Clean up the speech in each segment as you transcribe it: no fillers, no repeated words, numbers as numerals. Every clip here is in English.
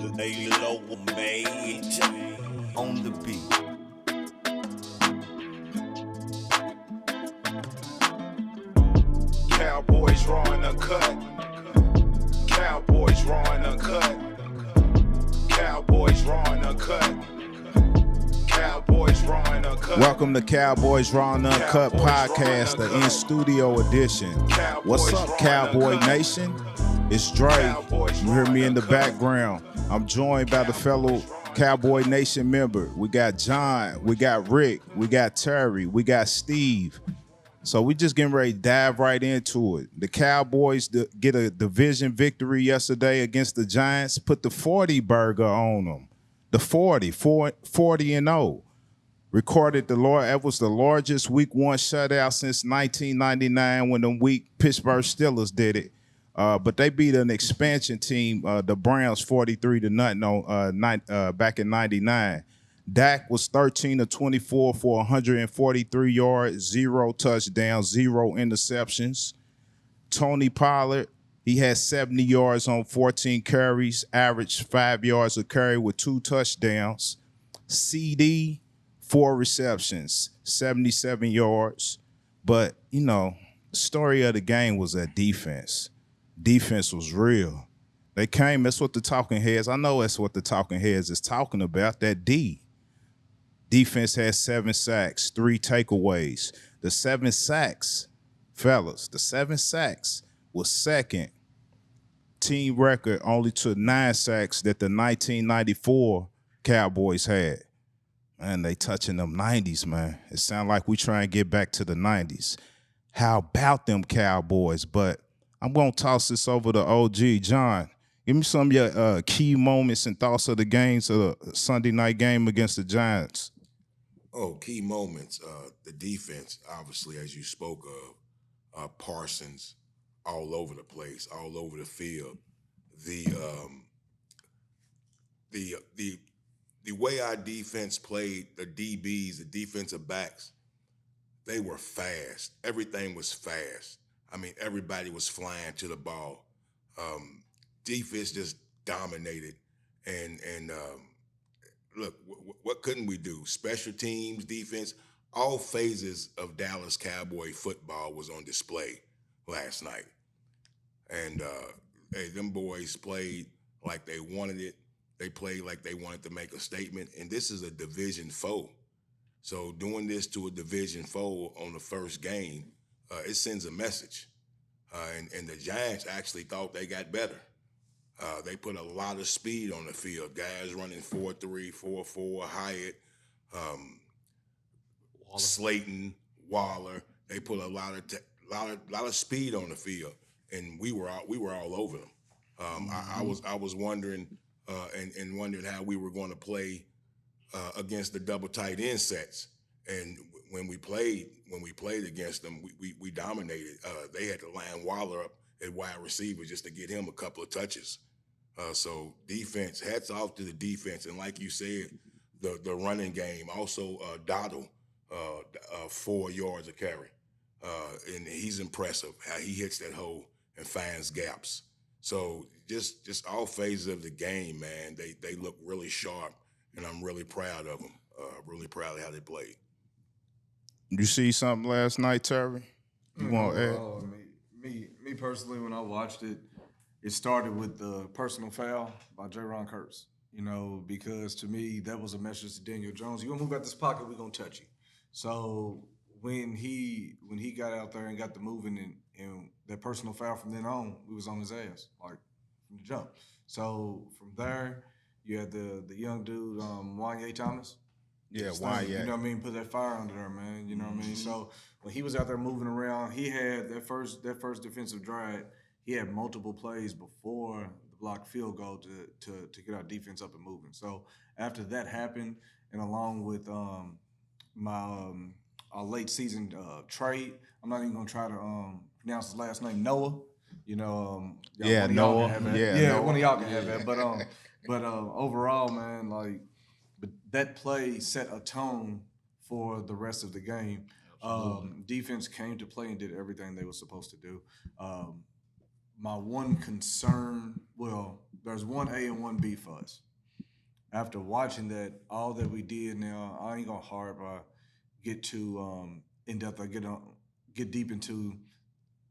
Lay low, mate, on the beat. Cowboys Raw Uncut. Cowboys Raw Uncut. Cowboys Raw Uncut. Cowboys Raw Uncut. Welcome to Cowboys Raw Uncut podcast, the in-studio edition. What's up, Cowboy Nation? It's Dre. You hear me in the background. I'm joined by the fellow Cowboy Nation member. We got John, we got Rick, we got Terry, we got Steve. So we just getting ready to dive right into it. The Cowboys get a division victory yesterday against the Giants, put the 40 burger on them. The 40-0. Recorded that was the largest week one shutout since 1999 when the weak Pittsburgh Steelers did it. But they beat an expansion team, the Browns, 43-0 back in '99. Dak was 13 of 24 for 143 yards, 0 touchdowns, 0 interceptions. Tony Pollard, he had 70 yards on 14 carries, averaged 5 yards a carry with 2 touchdowns. CD, 4 receptions, 77 yards. But, the story of the game was that defense. Defense was real. They came, that's what the talking heads, I know that's what the talking heads is talking about, that D. Defense had 7 sacks, 3 takeaways. The 7 sacks, fellas, the 7 sacks was second team record only to 9 sacks that the 1994 Cowboys had. Man, they touching them 90s, man. It sounds like we try and get back to the 90s. How about them Cowboys? But I'm going to toss this over to OG. John, give me some of your key moments and thoughts of the games of the Sunday night game against the Giants. Oh, key moments. The defense, obviously, as you spoke of, Parsons all over the place, all over the field. The way our defense played, the DBs, the defensive backs, they were fast. Everything was fast. I mean, everybody was flying to the ball. Defense just dominated. And look, what couldn't we do? Special teams, defense, all phases of Dallas Cowboy football was on display last night. And hey, them boys played like they wanted it. They played like they wanted to make a statement. And this is a division foe. So doing this to a division foe on the first game, it sends a message. And the Giants actually thought they got better. They put a lot of speed on the field. Guys running 4.3, 4.4, Hyatt, Slayton, Waller. They put a lot of speed on the field, and we were all over them. I was wondering and wondering how we were going to play against the double tight end sets. And when we played against them, we dominated. They had to line Waller up at wide receiver just to get him a couple of touches. So defense, hats off to the defense. And like you said, the running game, also Dottle, 4 yards a carry. And he's impressive how he hits that hole and finds gaps. So just all phases of the game, man, they look really sharp, and I'm really proud of them. Really proud of how they played. You see something last night, Terry? You want to add? Me personally, when I watched it, it started with the personal foul by J-Ron Kurtz. Because to me, that was a message to Daniel Jones. You're gonna move out this pocket, we're gonna touch you. So when he got out there and got the moving and that personal foul from then on, we was on his ass, like from the jump. So from there, you had the young dude, Wanye Thomas. Yeah, Wanye. You know what I mean? Put that fire under there, man. You know what I mean? So when he was out there moving around, he had that first defensive drive. He had multiple plays before the blocked field goal to get our defense up and moving. So after that happened, and along with my late season trade, I'm not even gonna try to pronounce his last name, Noah. Noah. Noah. One of y'all can have that. But overall, man, but that play set a tone for the rest of the game. Defense came to play and did everything they were supposed to do. My one concern, well, there's one A and one B for us. After watching that, all that we did now, I ain't gonna get too in depth. I get deep into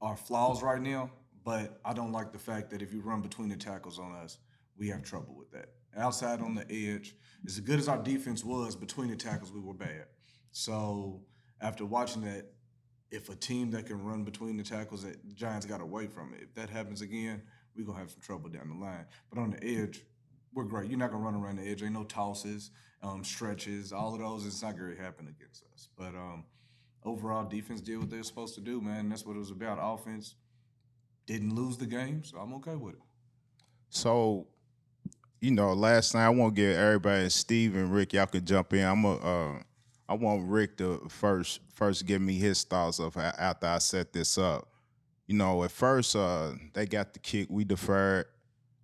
our flaws right now, but I don't like the fact that if you run between the tackles on us, we have trouble with that. Outside on the edge, as good as our defense was, between the tackles, we were bad. So after watching that, if a team that can run between the tackles, the Giants got away from it. If that happens again, we're going to have some trouble down the line. But on the edge, we're great. You're not going to run around the edge. Ain't no tosses, stretches, all of those. It's not going to happen against us. But overall, defense did what they were supposed to do, man. That's what it was about. Offense didn't lose the game, so I'm okay with it. So, last night I want to give everybody, Steve and Rick, y'all could jump in. I want Rick to first give me his thoughts of after I set this up. At first they got the kick, we deferred.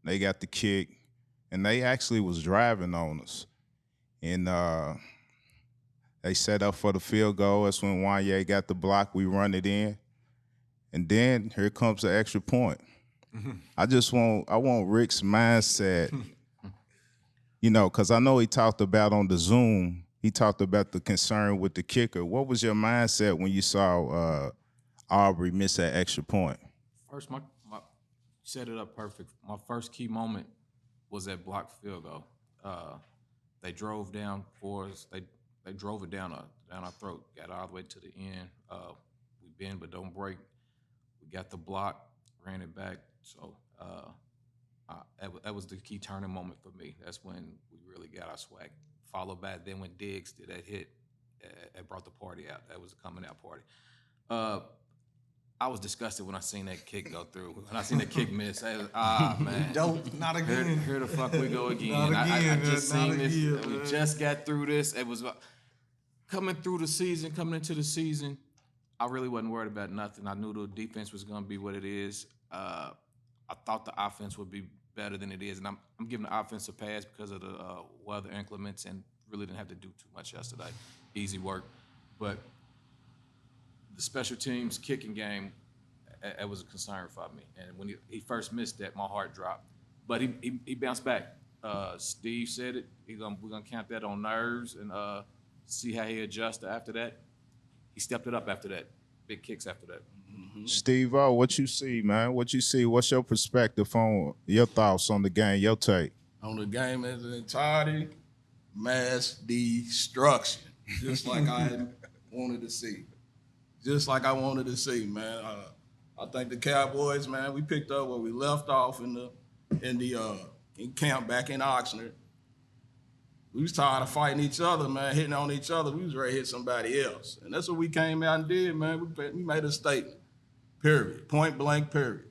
They got the kick, and they actually was driving on us. And they set up for the field goal. That's when Wanye got the block. We run it in, and then here comes the extra point. Mm-hmm. I want Rick's mindset. Because I know he talked about on the Zoom. He talked about the concern with the kicker. What was your mindset when you saw Aubrey miss that extra point? First, my set it up perfect. My first key moment was that blocked field goal. They drove down for us. They drove it down our throat. Got all the way to the end. We bend but don't break. We got the block, ran it back. So that was the key turning moment for me. That's when we really got our swag. Followed by then when Diggs did that hit, it brought the party out. That was a coming out party. I was disgusted when I seen that kick go through. When I seen the kick miss, I was, man. Not again. Here the fuck we go again. Not again. I just seen this. Again, we just got through this. It was coming into the season, I really wasn't worried about nothing. I knew the defense was going to be what it is. I thought the offense would be better than it is, and I'm giving the offense a pass because of the weather inclements, and really didn't have to do too much yesterday. Easy work, but the special teams kicking game, it was a concern for me. And when he first missed that, my heart dropped. But he bounced back. Steve said it. We're gonna count that on nerves and see how he adjusts after that. He stepped it up after that. Big kicks after that. Mm-hmm. Steve-O, what you see, man? What you see? What's your perspective on your thoughts on the game, your take? On the game as an entirety, mass destruction, just like I wanted to see. Just like I wanted to see, man. I think the Cowboys, man, we picked up where we left off in camp back in Oxnard. We was tired of fighting each other, man, hitting on each other. We was ready to hit somebody else. And that's what we came out and did, man. We made a statement, period, point blank, period.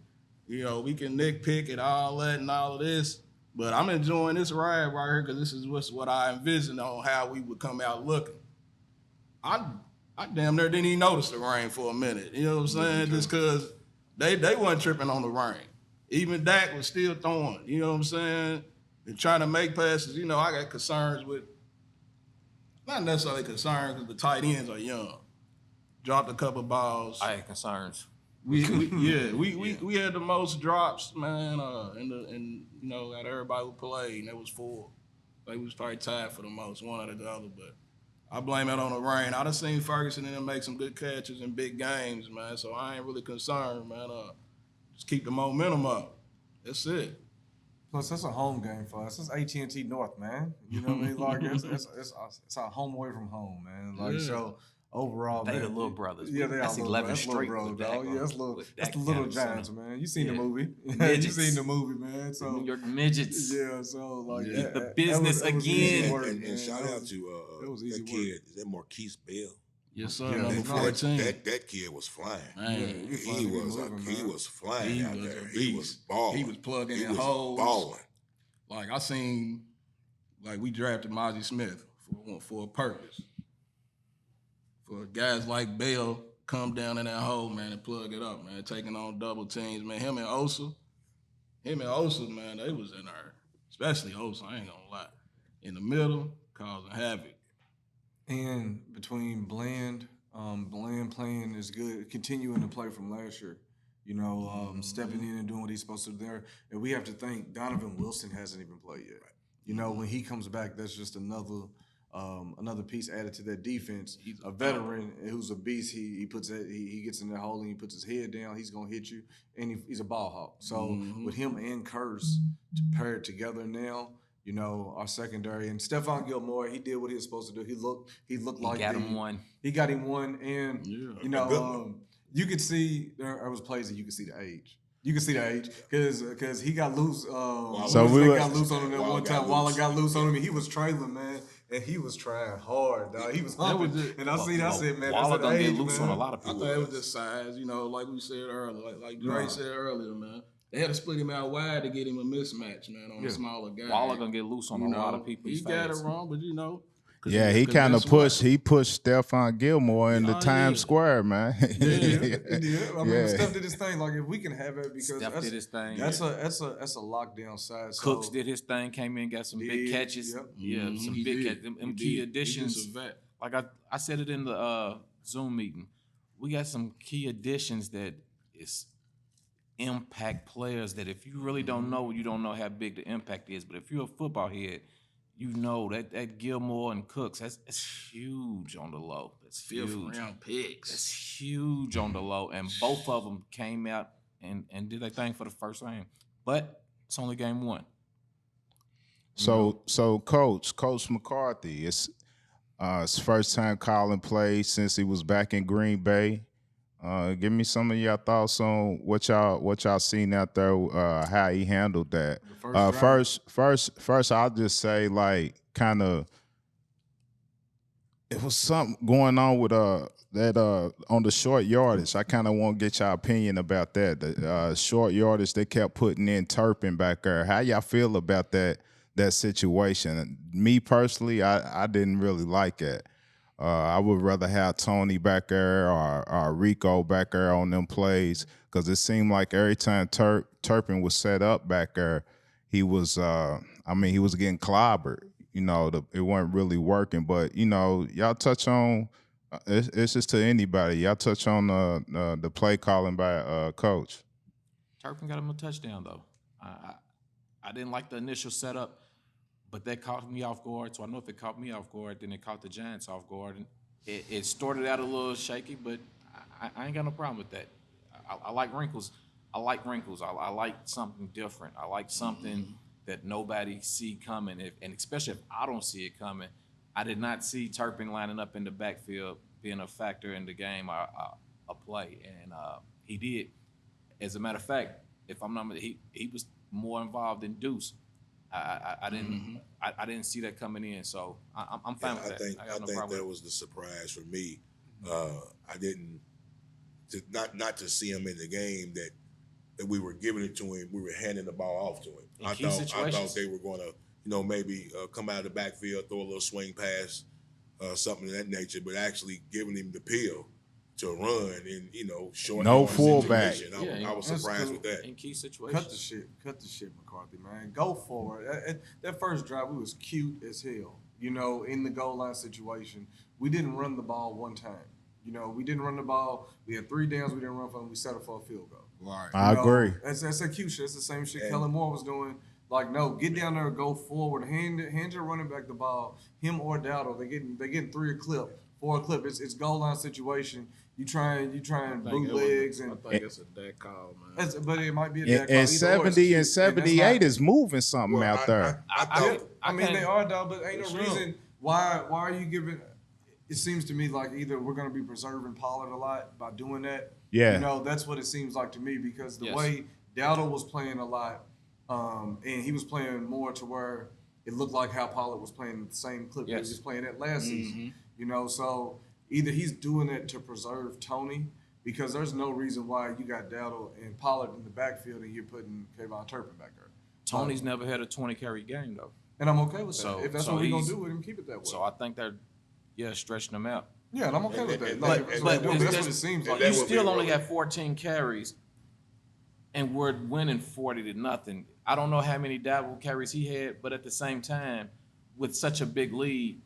We can nitpick at all that and all of this, but I'm enjoying this ride right here because this is what I envisioned on how we would come out looking. I damn near didn't even notice the rain for a minute. You know what I'm saying? Just because they wasn't tripping on the rain. Even Dak was still throwing. You know what I'm saying? And trying to make passes. I got concerns with, not necessarily concerns because the tight ends are young. Dropped a couple balls. I had concerns. We had the most drops, man, out of everybody who played, and it was 4. They was probably tied for the most, one out of the other, but I blame it on the rain. I done seen Ferguson and them make some good catches in big games, man, so I ain't really concerned, man. Just keep the momentum up. That's it. Plus, that's a home game for us. It's AT&T North, man. You know what I mean? Like, it's our home away from home, man. Like, so overall, They man, the little brothers. Yeah, they that's are 11 straight. straight. Bro, with dog. Dak Yeah, that's the little Giants, man. You seen the movie? You Midgets. seen the movie, man. So New York midgets. yeah, so like The business that was again. easy work, And man. shout out to that kid. Is that Marquise Bell? Yes, sir. Yeah, Number that- 14. That kid was flying. Man, He was flying out there. He was balling. He was plugging He in was holes. balling. Like I seen, like we drafted Mozzie Smith for a purpose. For guys like Bell come down in that hole, man, and plug it up, man. Taking on double teams, man. Him and Osa, man, they was in there. Especially Osa, I ain't gonna lie. In the middle, causing havoc. And between Bland playing is good, continuing to play from last year, stepping in and doing what he's supposed to do there. And we have to think Donovan Wilson hasn't even played yet. When he comes back, that's just another piece added to that defense. He's a veteran who's a beast. He gets in the hole and he puts his head down. He's gonna hit you, and he's a ball hawk. So with him and Curse paired together now, our secondary and Stephon Gilmore, he did what he was supposed to do. He looked like got him one. He got him one, and you could see there was plays that you could see the age. You can see the age because he got loose. So we got loose on him that one time. Waller got loose on him, and he was trailing, man. And he was trying hard, dog. He was humping. And I said, man, Waller that's gonna age, get loose man. on a lot of I people. thought it was just size, like we said earlier, like Dre said earlier, man. They had to split him out wide to get him a mismatch, man, on a smaller guy. Waller gonna get loose on a lot of people. He got it wrong, but Yeah, he kind of pushed Stephon Gilmore into Times Square, man. Yeah. I mean, Steph did his thing. Like, if we can have it, because Steph did his thing. That's a lockdown side. Cooks did his thing, came in, got some big catches. Yep. Yeah, some big catches. Them key additions. Like I said it in the Zoom meeting. We got some key additions that is impact players that if you really don't know, you don't know how big the impact is. But if you're a football head, that Gilmore and Cooks, that's huge on the low. That's Fifth huge. round picks. That's huge on the low. And both of them came out and did their thing for the first game. But it's only game one. So Coach McCarthy, it's his first time calling plays since he was back in Green Bay. Give me some of your thoughts on what y'all seen out there, how he handled that. First, I'll just say, like, kind of, it was something going on with that on the short yardage. I kind of want to get your opinion about that. The short yardage, they kept putting in Turpin back there. How y'all feel about that situation? Me personally, I didn't really like it. I would rather have Tony back there or Rico back there on them plays, because it seemed like every time Turpin was set up back there, he was he was getting clobbered. It wasn't really working. But y'all touch on it's just to anybody. Y'all touch on the play calling by Coach. Turpin got him a touchdown though. I didn't like the initial setup. But that caught me off guard, so I know if it caught me off guard, then it caught the Giants off guard. And it started out a little shaky, but I ain't got no problem with that. I like wrinkles. I like something different. I like something that nobody see coming, and especially if I don't see it coming. I did not see Turpin lining up in the backfield being a factor in the game, a play, and he did. As a matter of fact, if I'm not, he was more involved than Deuce. I didn't see that coming in, so I'm fine with that. I think that was the surprise for me. I didn't not to see him in the game that we were giving it to him. We were handing the ball off to him. I thought they were going to maybe come out of the backfield, throw a little swing pass, something of that nature, but actually giving him the peel to run and short. No fullback. I was surprised with that. In key situations. Cut the shit, McCarthy, man. Go forward. That first drive, we was cute as hell. In the goal line situation, we didn't run the ball one time. We didn't run the ball. We had 3 downs. We didn't run for them. We settled for a field goal. Right. I agree. That's that cute shit. That's the same shit Kellen Moore was doing. Like, no, get down there, go forward, hand your running back the ball. Him or Dowdle, they getting 3 a clip, 4 a clip. It's goal line situation. You try and bootlegs and. I think it's a dead call, man. But it might be a dead call. And 70 and 78 is moving something out there. I mean, they are, dog, but ain't no reason why are you giving. It seems to me like either we're going to be preserving Pollard a lot by doing that. Yeah. That's what it seems like to me, because the way Dowdle was playing a lot, and he was playing more to where it looked like how Pollard was playing the same clip he was playing at last season. So either he's doing it to preserve Tony, because there's no reason why you got Dowdle and Pollard in the backfield and you're putting Kayvon Turpin back there. Tony's never had a 20-carry game, though. And I'm okay with that. If that's what we're going to do with him, keep it that way. So I think they're, stretching him out. Yeah, and I'm okay with that. But that's what it seems like. You still only got 14 carries, and we're winning 40-0. I don't know how many double carries he had, but at the same time, with such a big lead,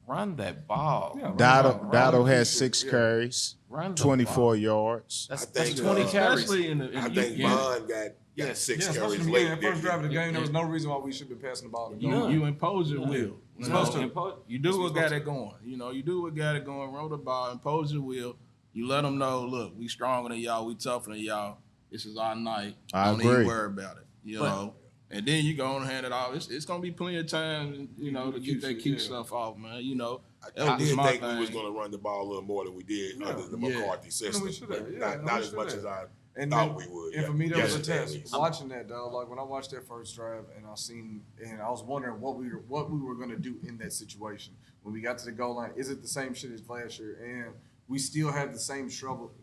Run that ball. Yeah, Dotto had Yeah. 6 carries, Run the 24 ball. yards. That's think, 20 carries. Especially in the I think beginning. Bond got Yes. 6 Yeah, especially carries in the late. beginning, that first drive of the didn't game, there was no reason why we should be passing the ball. To You impose your will. You supposed know, to. you do what got it going. You know, you do what got it going. Roll the ball, impose your will. You let them know, look, we stronger than y'all. We tougher than y'all. This is our night. I Don't agree. even worry about it. You know. And then you go and hand it off. It's gonna be plenty of time, you know, to get that cute stuff off, man. You know, I did think we was going to run the ball a little more than we did under the Yeah. McCarthy system. we should have. but Yeah, not we as much should as have. I thought we would. And for me, that was a Yesterday, at test. least. Watching that, dog, like when I watched that first drive, and I was wondering what we were gonna do in that situation when we got to the goal line. Is it the same shit as last year? And we still have the same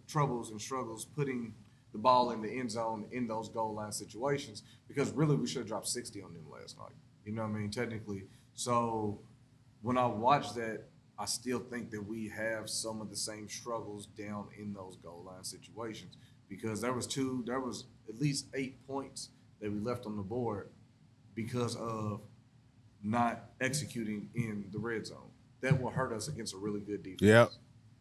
troubles and struggles putting the ball in the end zone in those goal line situations, because really we should have dropped 60 on them last night. You know what I mean? Technically. So when I watch that, I still think that we have some of the same struggles down in those goal line situations, because there was at least 8 points that we left on the board because of not executing in the red zone. That will hurt us against a really good defense. Yep.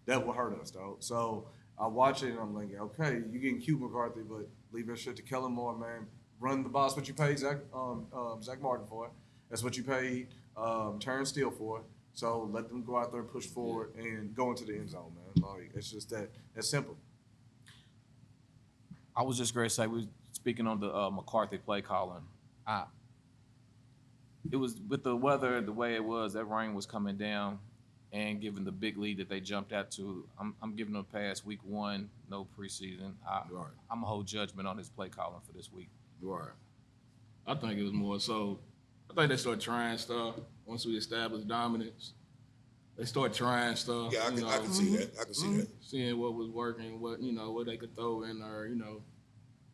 That will hurt us, though. So I watch it and I'm like, okay, you getting cute, McCarthy, but leave that shit to Kellen Moore, man. Run the ball. That's what you paid Zach Martin for. That's what you paid Terrence Steele for. So let them go out there and push forward and go into the end zone, man. Like, it's just that's simple. I was just going to say, we were speaking on the McCarthy play calling. It was with the weather the way it was, that rain was coming down, and given the big lead that they jumped out to, I'm giving them a pass week 1, no preseason. I'm going to hold judgment on his play calling for this week. right. I think it was more so. I think they started trying stuff once we established dominance. They started trying stuff. Yeah, I can see that. I can see that. Seeing what was working, what they could throw in there.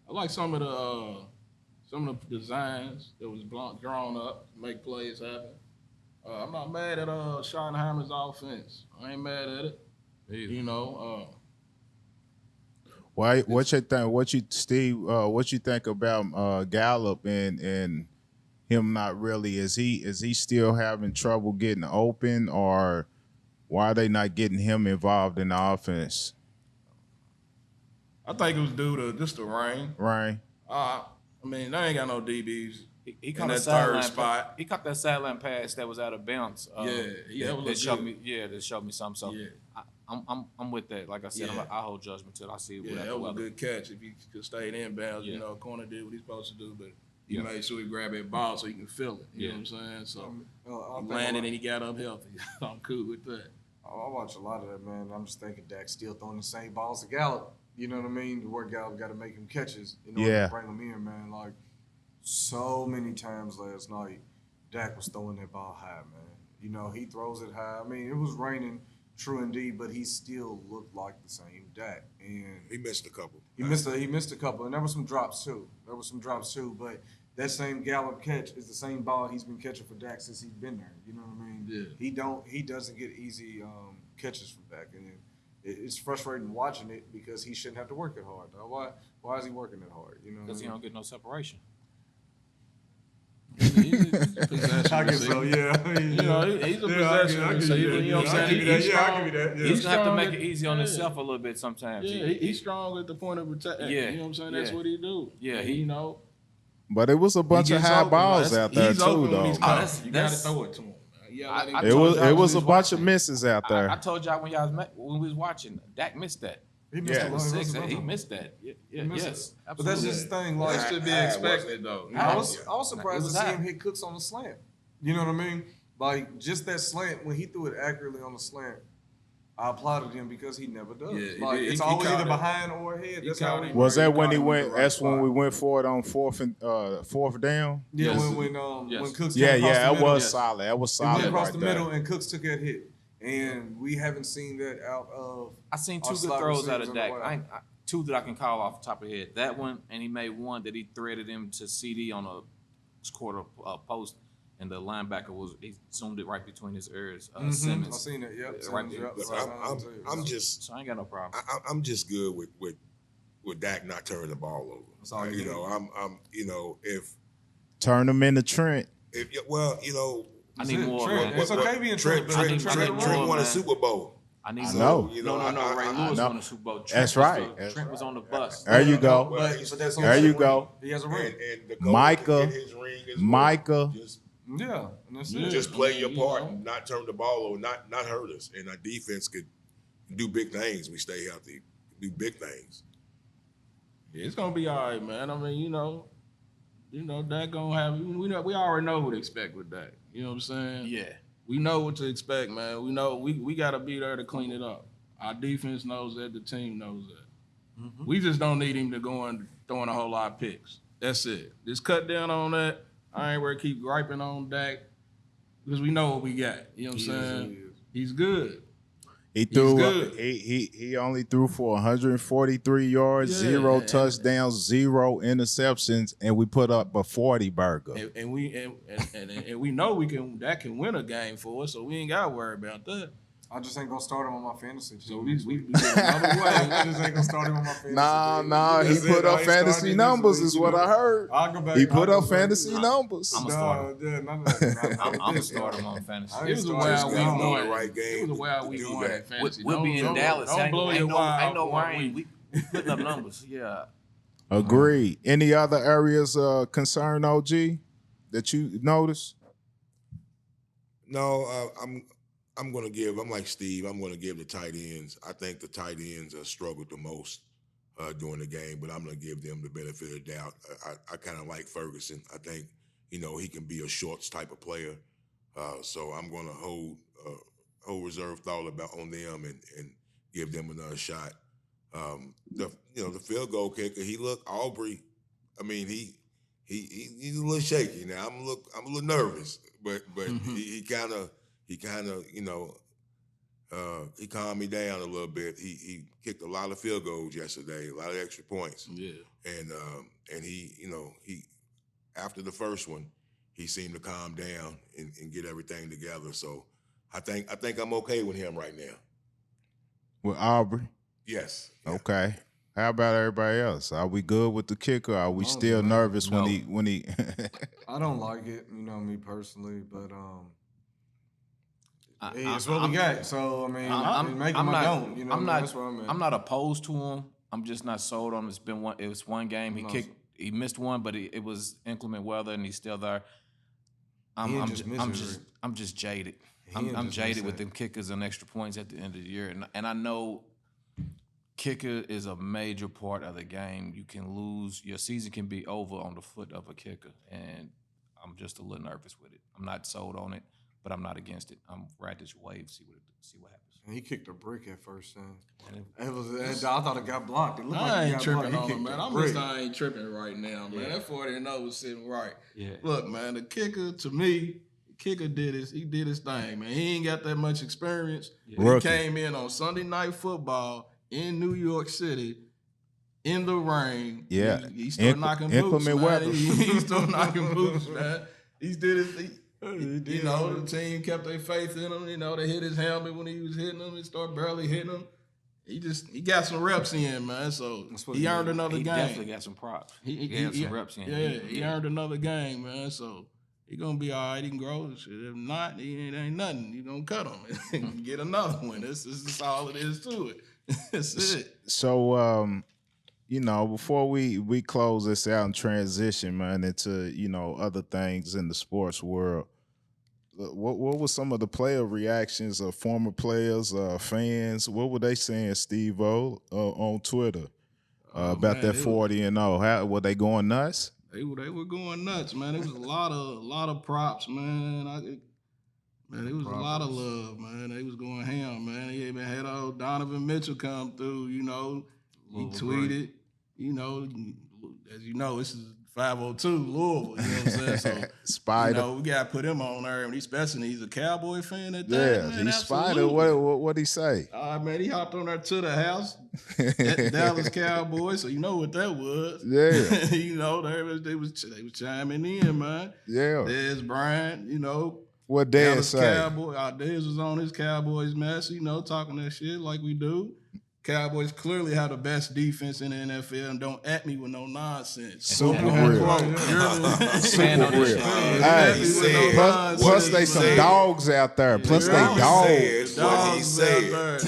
I like some of the designs that was drawn up to make plays happen. I'm not mad at Schottenheimer's offense. I ain't mad at it. Why? What you think? What you think about Gallup and him not really? Is he still having trouble getting open, or why are they not getting him involved in the offense? I think it was due to just the rain. Right. I mean, they ain't got no DBs. He in caught that a sideline third spot. He caught that sideline pass that was out of bounds. That showed me something. So Yeah. I'm with that. Like I said, Yeah. I hold judgment till I see it. Yeah, without that the was a weather. good catch if he could stay in bounds. Yeah. Corner did what he's supposed to do, but he made sure he grabbed that ball so he can feel it. You know what I'm saying? So he landed and he got up healthy. I'm cool with that. I watch a lot of that, man. I'm just thinking Dak's still throwing the same balls to Gallup. You know what I mean? Where Gallup got to make him catches in order to bring him in, man. Like, so many times last night, Dak was throwing that ball high, man. He throws it high. I mean, it was raining, true indeed, but he still looked like the same Dak. And He missed a couple. he missed a couple, and there were some drops too. But that same Gallup catch is the same ball he's been catching for Dak since he's been there. You know what I mean? Yeah. He doesn't get easy catches from Dak, and it's frustrating watching it because he shouldn't have to work that hard. Why is he working that hard? Because he don't get no separation. He's a possession I guess so, receiver. yeah. He's a possession receiver. You know what I'm saying? He's I'll give you that. He's gonna have to strong make at- it easy on himself a little bit sometimes. Yeah, he's strong at the point of attack. Yeah, You know what I'm saying? That's yeah. what he do. Yeah, And, But it was a bunch of gets high open, balls man. out there He's too, open when though. he's coming. that's- You got to that's- throw it to him. Yeah, I It told was y'all it was when a we bunch of watching. misses out there. I told y'all when we was watching, Dak missed that. He missed Yeah. a lot. He Six, missed a he lot. missed that. He missed Yes, it. But that's absolutely. just the thing. Like, that should be expected, though. I was surprised It was to see high. him hit Cooks on the slant. You know what I mean? Like, just that slant, when he threw it accurately on the slant, I applauded him because he never does. Yeah, he Like, did. it's He always caught either it. behind or ahead. He That's caught how it. he Was that when He he caught him in went? the right That's when we spot. went for it on fourth down. Yeah, Yes. when Yes. Cooks Yeah, came across yeah, the it middle. was solid. That was He went solid across right the there. middle, and Cooks took that hit. And we haven't seen that out of I seen our two good slot throws out receivers of in a Dak. while. Two that I can call off the top of the head. That one, and he made one that he threaded him to CD on a quarter post, and the linebacker he zoomed it right between his ears. I Simmons. seen it. Yep. Right Simmons, there. yep. Look, Right. I'm just So I ain't got no problem. I'm just good with Dak not turning the ball over. That's all you You need. know, I'm if Turn them into Trent. well, I need more. Trent, Man. it's okay being Trent. Trent Trent won a man. Super Bowl. I need know. more. You No, know, Ray Lewis won the Super Bowl. Trent That's was right. Trent was on the bus. There you go. Well, But that's There you go. He has a ring. And Dakota Micah, can get his ring as well. Micah. Yeah, and that's it. Just play your You part know. and not turn the ball over, not hurt us. And our defense could do big things. We stay healthy, do big things. It's gonna be all right, man. I mean, Dak gonna have. We already know what to expect with Dak. You know what I'm saying? Yeah. We know what to expect, man. We know we got to be there to clean it up. Our defense knows that. The team knows that. Mm-hmm. We just don't need him to go and throwing a whole lot of picks. That's it. Just cut down on that. I ain't worried. Keep griping on Dak because we know what we got. You know what I'm saying? He's good. He threw. good. He only threw for 143 yards, Yeah, 0 and- touchdowns, 0 interceptions, and we put up a 40 burger. And we know that can win a game for us, so we ain't got to worry about that. I just ain't gonna start him on my fantasy. So team we this week. get another way. I just ain't gonna start him on my fantasy. Nah, he That's put it. up I ain't fantasy starting numbers, this is week, what I heard. I'll go back. He put I'll up go back. fantasy numbers. I'm a starter. Yeah, none of that. I'm gonna start him on fantasy. I It was a Just wild week down. one. The right It game was a wild to week do one that. at fantasy. We'll be in Dallas. Don't blow your wide Ain't no one rain. week. We putting up numbers. Yeah. Agreed. Any other areas concern, OG, that you notice? No, I'm going to give. I'm like Steve. I'm going to give the tight ends. I think the tight ends struggled the most during the game, but I'm going to give them the benefit of the doubt. I kind of like Ferguson. I think he can be a shorts type of player. So I'm going to hold reserve thought on them and give them another shot. The field goal kicker. He looked Aubrey. I mean, he's a little shaky now. I'm a little nervous, but he kind of he calmed me down a little bit. He kicked a lot of field goals yesterday, a lot of extra points. Yeah. And he after the first one, he seemed to calm down and get everything together. So I think I'm okay with him right now. With Aubrey? Yes. Yeah. Okay. How about everybody else? Are we good with the kicker? Are we still nervous when he I don't like it, me personally, but it's I- what we got. So I mean, I'm make him not. don't. I'm not. That's where I'm at. I'm not opposed to him. I'm just not sold on him. It was one game. He missed one, but it was inclement weather, and he's still there. I'm just jaded. I'm jaded with them kickers and extra points at the end of the year, and I know kicker is a major part of the game. You can lose. Your season can be over on the foot of a kicker, and I'm just a little nervous with it. I'm not sold on it, but I'm not against it. I'm ride this wave, see what happens. And he kicked a brick at first, I thought it got blocked. It looked I like ain't it got tripping blocked. on He him, kicked man. a I'm brick. just I ain't tripping right now, man. That 40-0 was sitting right. Yeah. Look, man, the kicker to me, he did his thing, man. He ain't got that much experience. Yeah. He Rookie. came in on Sunday Night Football in New York City in the rain. Yeah. He started knocking boots, inclement man. weather. He started knocking boots, man. He did his. The team kept their faith in him. They hit his helmet when he was hitting them. He started barely hitting them. He got some reps in, man. So he earned another He game. definitely got some props. He had some reps in. Yeah, he earned another game, man. So he gonna be all right. He can grow. Shit. If not, it ain't nothing. You gonna cut him and get another one. This is all it is to it. That's it. So before we close this out and transition, man, into other things in the sports world, what were some of the player reactions of former players, fans? What were they saying, Steve-O, on Twitter about that 40-0? How were they going nuts? They were going nuts, man. It was a lot of props, man. It was a lot of love, man. They was going ham, man. They even had old Donovan Mitchell come through, he tweeted, as you know, this is 502 Louisville, you know what I'm saying? So, Spider. we got to put him on there, and especially he's a Cowboy fan at that, Yeah, man. he's Spider. Absolutely. What'd he say? Man, he hopped on there to the house at the Dallas Cowboys, so you know what that was. Yeah. They was chiming in, man. Yeah. There's Brian, What Dad Dallas say? Cowboy. Dez was on his Cowboys mess, talking that shit like we do. Cowboys clearly have the best defense in the NFL, and don't at me with no nonsense. Super Quote, real. you're Super real. Hey, he said. Plus they he some said. dogs out there. Plus they dogs. What he said.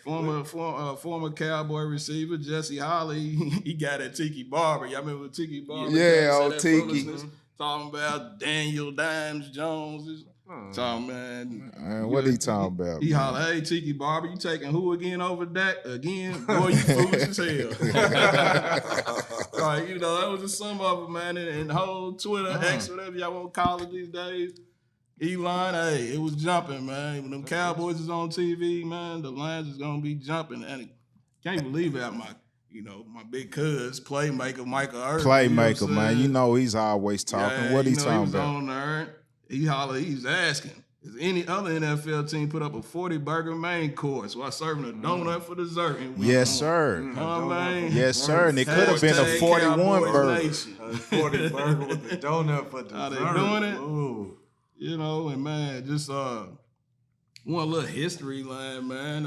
Former Cowboy receiver Jesse Holly, he got at Tiki Barber. Y'all remember Tiki Barber? Yeah, said old that Tiki. foolishness, talking about Daniel Dimes Jones. Talking, man. What he talking about? He holler, hey, Tiki Barber, you taking who again over Dak? Again? Boy, you foolish as hell. Like, you know, that was just some of them, man. And the whole Twitter, X, whatever y'all want to call it these days. Elon, hey, it was jumping, man. When them Cowboys is on TV, man, the lines is gonna be jumping. And can't believe that my big cuz, playmaker, Michael Irvin. Playmaker, man. You know he's always talking. Yeah, What he he talking was about? on there. He holler, he's asking, is any other NFL team put up a 40-burger main course while serving a donut for dessert? Yes, sir. Man. Yes, sir. And it could have been a Hashtag 41 Cowboys burger. Nation. 40 burger with the donut for dessert. How they doing it? Ooh. You know, and man, just one little history line, man.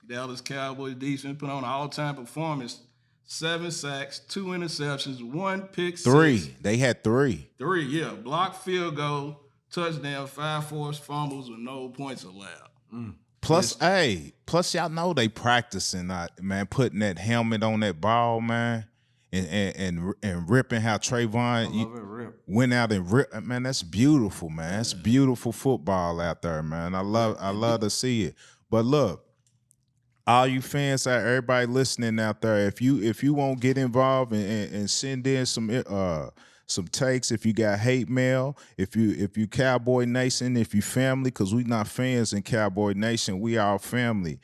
Dallas Cowboys defense put on an all-time performance. 7 sacks, 2 interceptions, 1 pick six. 3. They had 3. 3, yeah. Blocked field goal, touchdown, 5 forced fumbles with no points allowed. Plus y'all know they practicing, man, putting that helmet on that ball, man, and ripping how Trayvon went out and ripped. Man, that's beautiful, man. That's beautiful football out there, man. I love to see it. But look, all you fans out, everybody listening out there, if you won't get involved and send in some takes, if you got hate mail, if you Cowboy Nation, if you family, because we not fans in Cowboy Nation, we our family.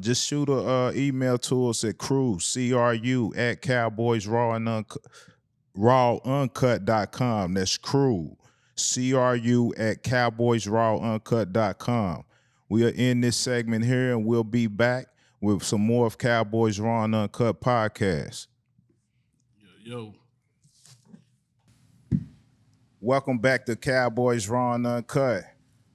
Just shoot a email to us at CRU at Cowboys Raw Uncut.com. That's CRU at Cowboys Raw Uncut.com. We are in this segment here, and we'll be back with some more of Cowboys Raw and Uncut podcast. Yo. Welcome back to Cowboys Raw and Uncut.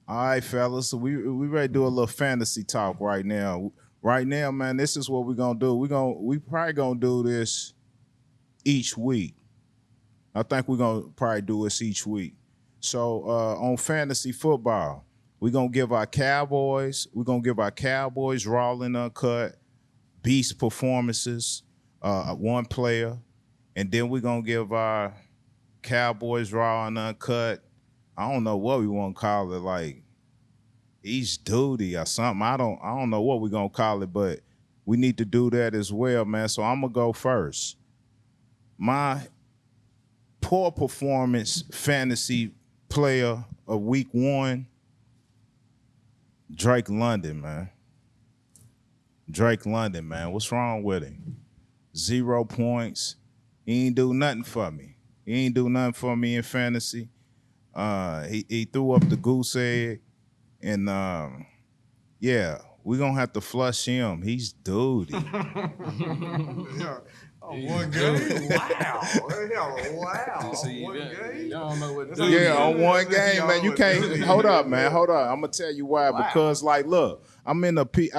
All right, fellas, so we ready to do a little fantasy talk right now. Right now, man, this is what we're gonna do. We probably gonna do this each week. I think we're gonna probably do this each week. So on fantasy football, we're gonna give our Cowboys Raw and Uncut beast performances, one player, and then we're gonna give our Cowboys Raw and Uncut. I don't know what we want to call it, like each duty or something. I don't know what we're gonna call it, but we need to do that as well, man. So I'm gonna go first. My poor performance fantasy player of week 1, Drake London, man. Drake London, man. What's wrong with him? 0 points. He ain't do nothing for me. He ain't do nothing for me in fantasy. He threw up the goose egg, and yeah, we're gonna have to flush him. He's duty. One game? Wow. One game? Y'all don't know what Yeah, on one game, man. You can't hold up, man. Hold up. I'm gonna tell you why. Because, like, look, I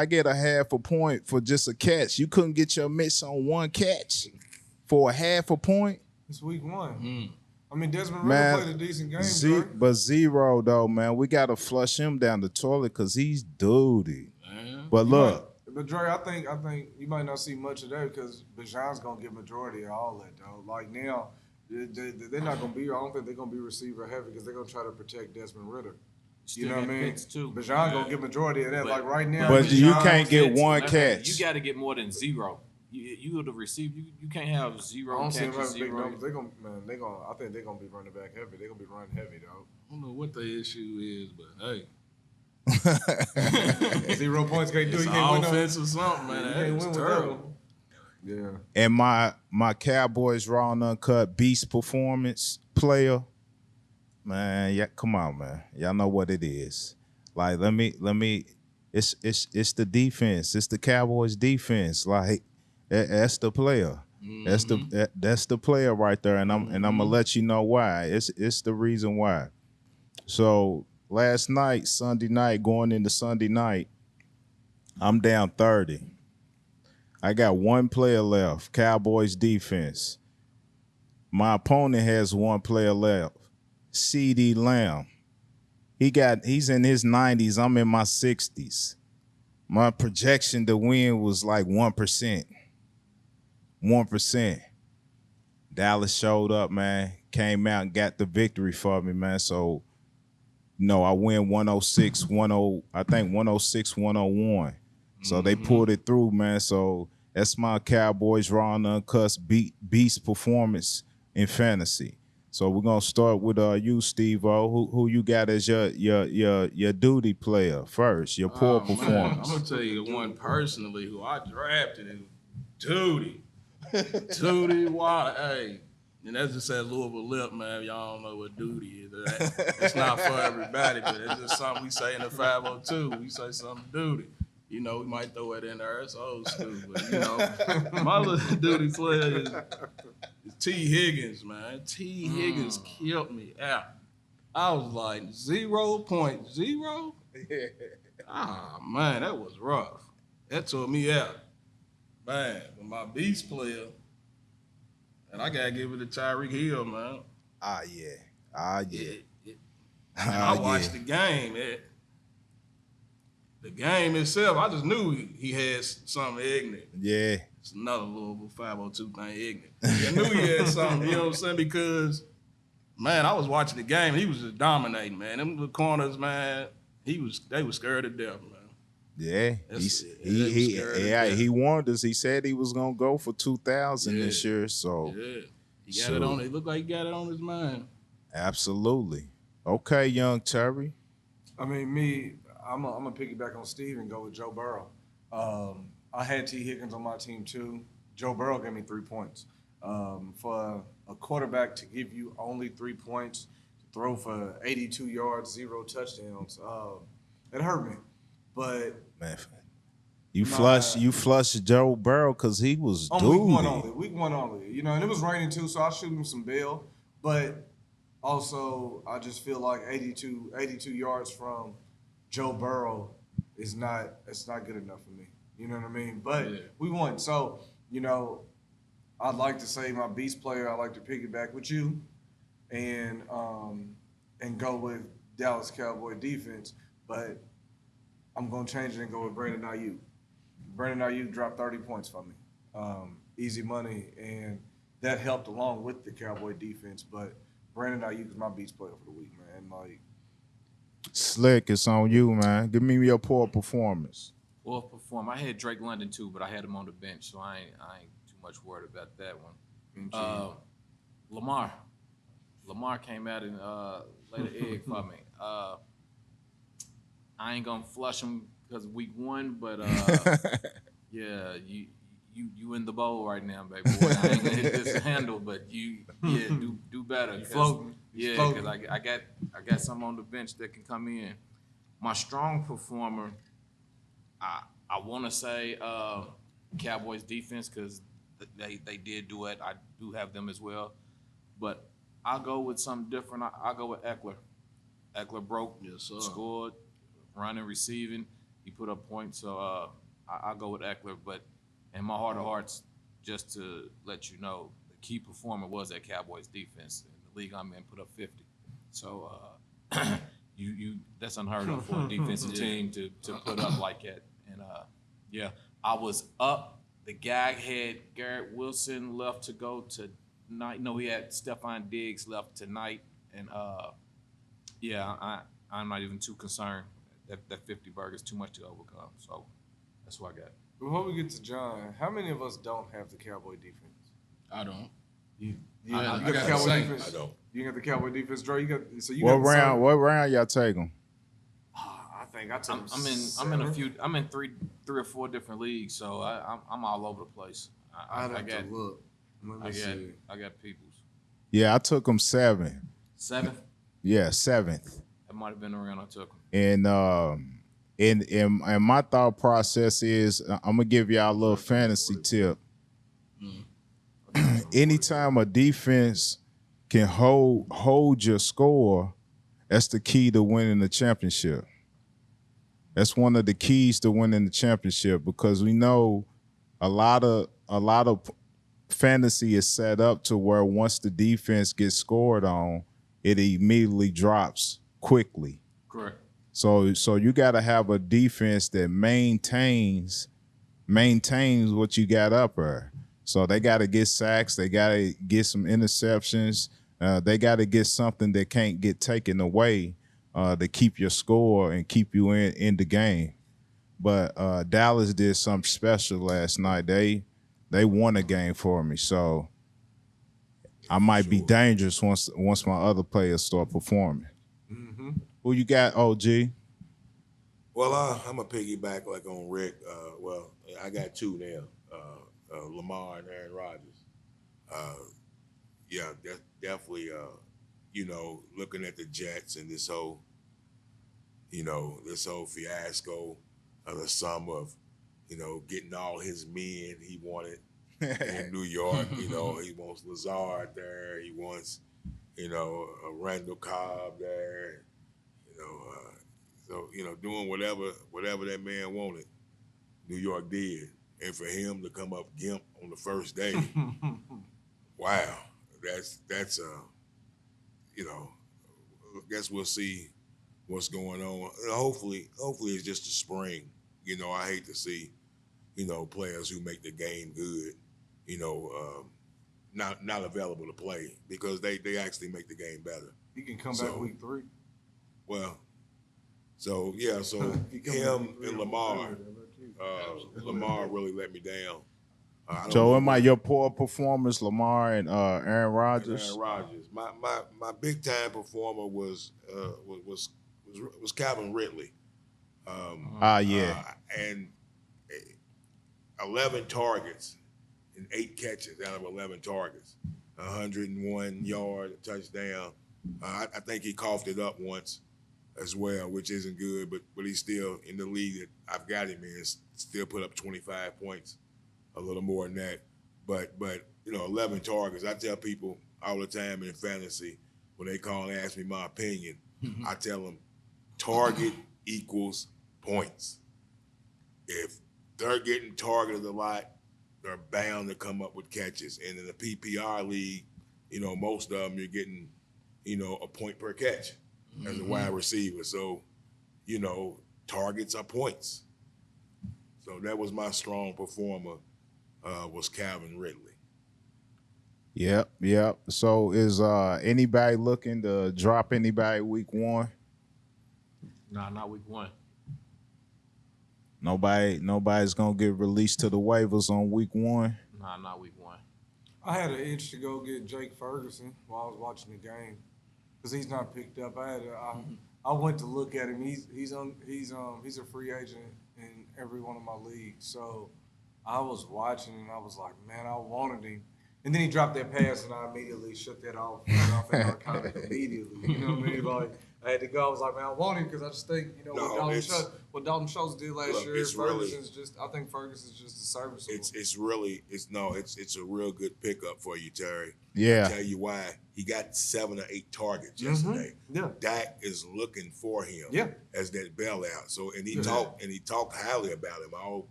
get a half a point for just a catch. You couldn't get your mitts on one catch for a half a point. It's week 1. I mean, Desmond Man, Ritter played a decent game, Dre. but 0 though, man. We gotta flush him down the toilet because he's duty. But look, But Dre, I think you might not see much of that because Bijan's gonna get majority of all that, though. Like now, they're not gonna be. I don't think they're gonna be receiver heavy because they're gonna try to protect Desmond Ritter. You know what I mean? Bijan gonna get majority of that. Like right now, but you Bijan- can't get one catch. You got to get more than 0. You the receiver. You can't have I 0 don't see them catches. having big 0. numbers. I think they're gonna be running back heavy. They're gonna be running heavy, though. I don't know what the issue is, but hey. 0 points can't do. It's You can't win. offense or something, man. You That can't is win with terrible. that. Yeah. And my Cowboys Raw and Uncut beast performance player, man, yeah, come on, man. Y'all know what it is. Like, let me it's the defense. It's the Cowboys defense. Like, that's the player. That's the player right there. And I'm gonna let you know why. It's the reason why. So last night, Sunday night, going into Sunday night, I'm down 30. I got one player left. Cowboys defense. My opponent has one player left. CD Lamb. He's in his 90s. I'm in my 60s. My projection to win was like 1%. 1%. Dallas showed up, man. Came out and got the victory for me, man. So, I win 106, 10, I think 106, 101. So they pulled it through, man. So that's my Cowboys Raw Uncut beast performance in fantasy. So we're gonna start with you, Steve-O. Who you got as your duty player first? Your poor I'm performance. gonna tell you one personally who I drafted is Duty. Duty Water. Hey, and that's just that Louisville lip, man. Y'all don't know what duty is. It's not for everybody, but it's just something we say in the 502. We say something duty. We might throw it in there. It's old school, but my little duty player is T. Higgins, man. T. Higgins killed me out. I was like 0.0. Ah, man, that was rough. That tore me out. Man, with my beast player, and I gotta give it to Tyreek Hill, man. I watched the game. The game itself, I just knew he had something ignorant. Yeah. It's another Louisville 502 thing, ignorant. I knew he had something, you know what I'm saying? Because, man, I was watching the game, and he was just dominating, man. Them little corners, man, they was scared to death, man. Yeah, he warned us. He said he was gonna go for 2,000 this year. So he got it on. It looked like he got it on his mind. Absolutely. Okay, young Terry. I mean, I'm gonna piggyback on Steve and go with Joe Burrow. I had T. Higgins on my team too. Joe Burrow gave me 3 points. For a quarterback to give you only 3 points, to throw for 82 yards, 0 touchdowns, it hurt me. But man, you flushed Joe Burrow because he was on duty. week one only. And it was raining too, so I shoot him some bail. But also, I just feel like 82 yards from Joe Burrow it's not good enough for me. You know what I mean? But we won. So, I'd like to say my beast player, I like to piggyback with you and go with Dallas Cowboy defense. But I'm going to change it and go with Brandon Ayuk. Brandon Ayuk dropped 30 points for me. Easy money, and that helped along with the Cowboy defense. But Brandon Ayuk is my beast player for the week, man. Slick, it's on you, man. Give me your poor performance. I had Drake London too, but I had him on the bench, so I ain't too much worried about that one. Lamar came out and laid an egg for me. I ain't gonna flush him because of week 1, but yeah, you in the bowl right now, baby boy. I ain't gonna hit this handle, but do better. Floating. Yeah, because I got some on the bench that can come in. My strong performer, I want to say Cowboys defense because they did do it. I do have them as well, but I'll go with something different. I'll go with Eckler. Eckler broke, scored, running, receiving. He put up points, so I'll go with Eckler. But in my heart of hearts, just to let you know, the key performer was that Cowboys defense. In the league I'm in, put up 50. So you that's unheard of for a defensive team to put up like that. And I was up. The guy had Garrett Wilson left to go tonight. No, he had Stephon Diggs left tonight. And I'm not even too concerned. That 50 burger is too much to overcome. So that's what I got. Before we get to John, how many of us don't have the Cowboy defense? I don't. You I got the got Cowboy the same. defense? I don't. You got the Cowboy defense, Dre? What round y'all take them? I think I took I'm in three or four different leagues, so I'm all over the place. I'd have to look. Let me see. I got peoples. Yeah, I took them 7. 7th? Yeah, 7th. That might have been around I took them. And my thought process is I'm gonna give y'all a little fantasy tip. Anytime a defense can hold your score, that's the key to winning the championship. That's one of the keys to winning the championship because we know a lot of fantasy is set up to where once the defense gets scored on, it immediately drops quickly. Correct. So you got to have a defense that maintains what you got up there. So they got to get sacks, they got to get some interceptions, they got to get something that can't get taken away to keep your score and keep you in the game. But Dallas did something special last night. They won a game for me, so I might be dangerous once my other players start performing. Mm-hmm. Who you got, OG? Well, I'm a piggyback like on Rick. Well, I got two now, Lamar and Aaron Rodgers. Yeah, definitely. Looking at the Jets and this whole fiasco of the summer of, getting all his men he wanted in New York. He wants Lazard there. He wants, a Randall Cobb there. Doing whatever that man wanted, New York did. And for him to come up gimp on the first day, wow, that's I guess we'll see what's going on. Hopefully it's just a spring. I hate to see, players who make the game good, not available to play because they actually make the game better. He can come back week 3. Well, so him and Lamar, Lamar really let me down. So am I your poor performance, Lamar and Aaron Rodgers? Aaron Rodgers. My big time performer was Calvin Ridley. And 11 targets and 8 catches out of 11 targets, 101 yard, a touchdown. I think he coughed it up once as well, which isn't good, but he's still in the league that I've got him in, still put up 25 points, a little more than that. But 11 targets. I tell people all the time in fantasy when they call and ask me my opinion, I tell them target equals points. If they're getting targeted a lot, they're bound to come up with catches. And in the PPR league, most of them you're getting, a point per catch as a wide receiver. So, targets are points. So that was my strong performer, was Calvin Ridley. Yep. So is anybody looking to drop anybody week 1? Nah, not week 1. Nobody's gonna get released to the waivers on week 1. Nah, not week 1. I had an itch to go get Jake Ferguson while I was watching the game because he's not picked up. I went to look at him. He's a free agent in every one of my leagues. So I was watching and I was like, man, I wanted him. And then he dropped that pass and I immediately shut that off and narcotic immediately. You know what I mean? Like I had to go. I was like, man, I want him because I just think, what Dalton Schultz did last year. I think Ferguson's just a serviceable. It's a real good pickup for you, Terry. Yeah. I'll tell you why. He got 7 or 8 targets yesterday. Yeah. Dak is looking for him as that bailout. So he talked highly about him all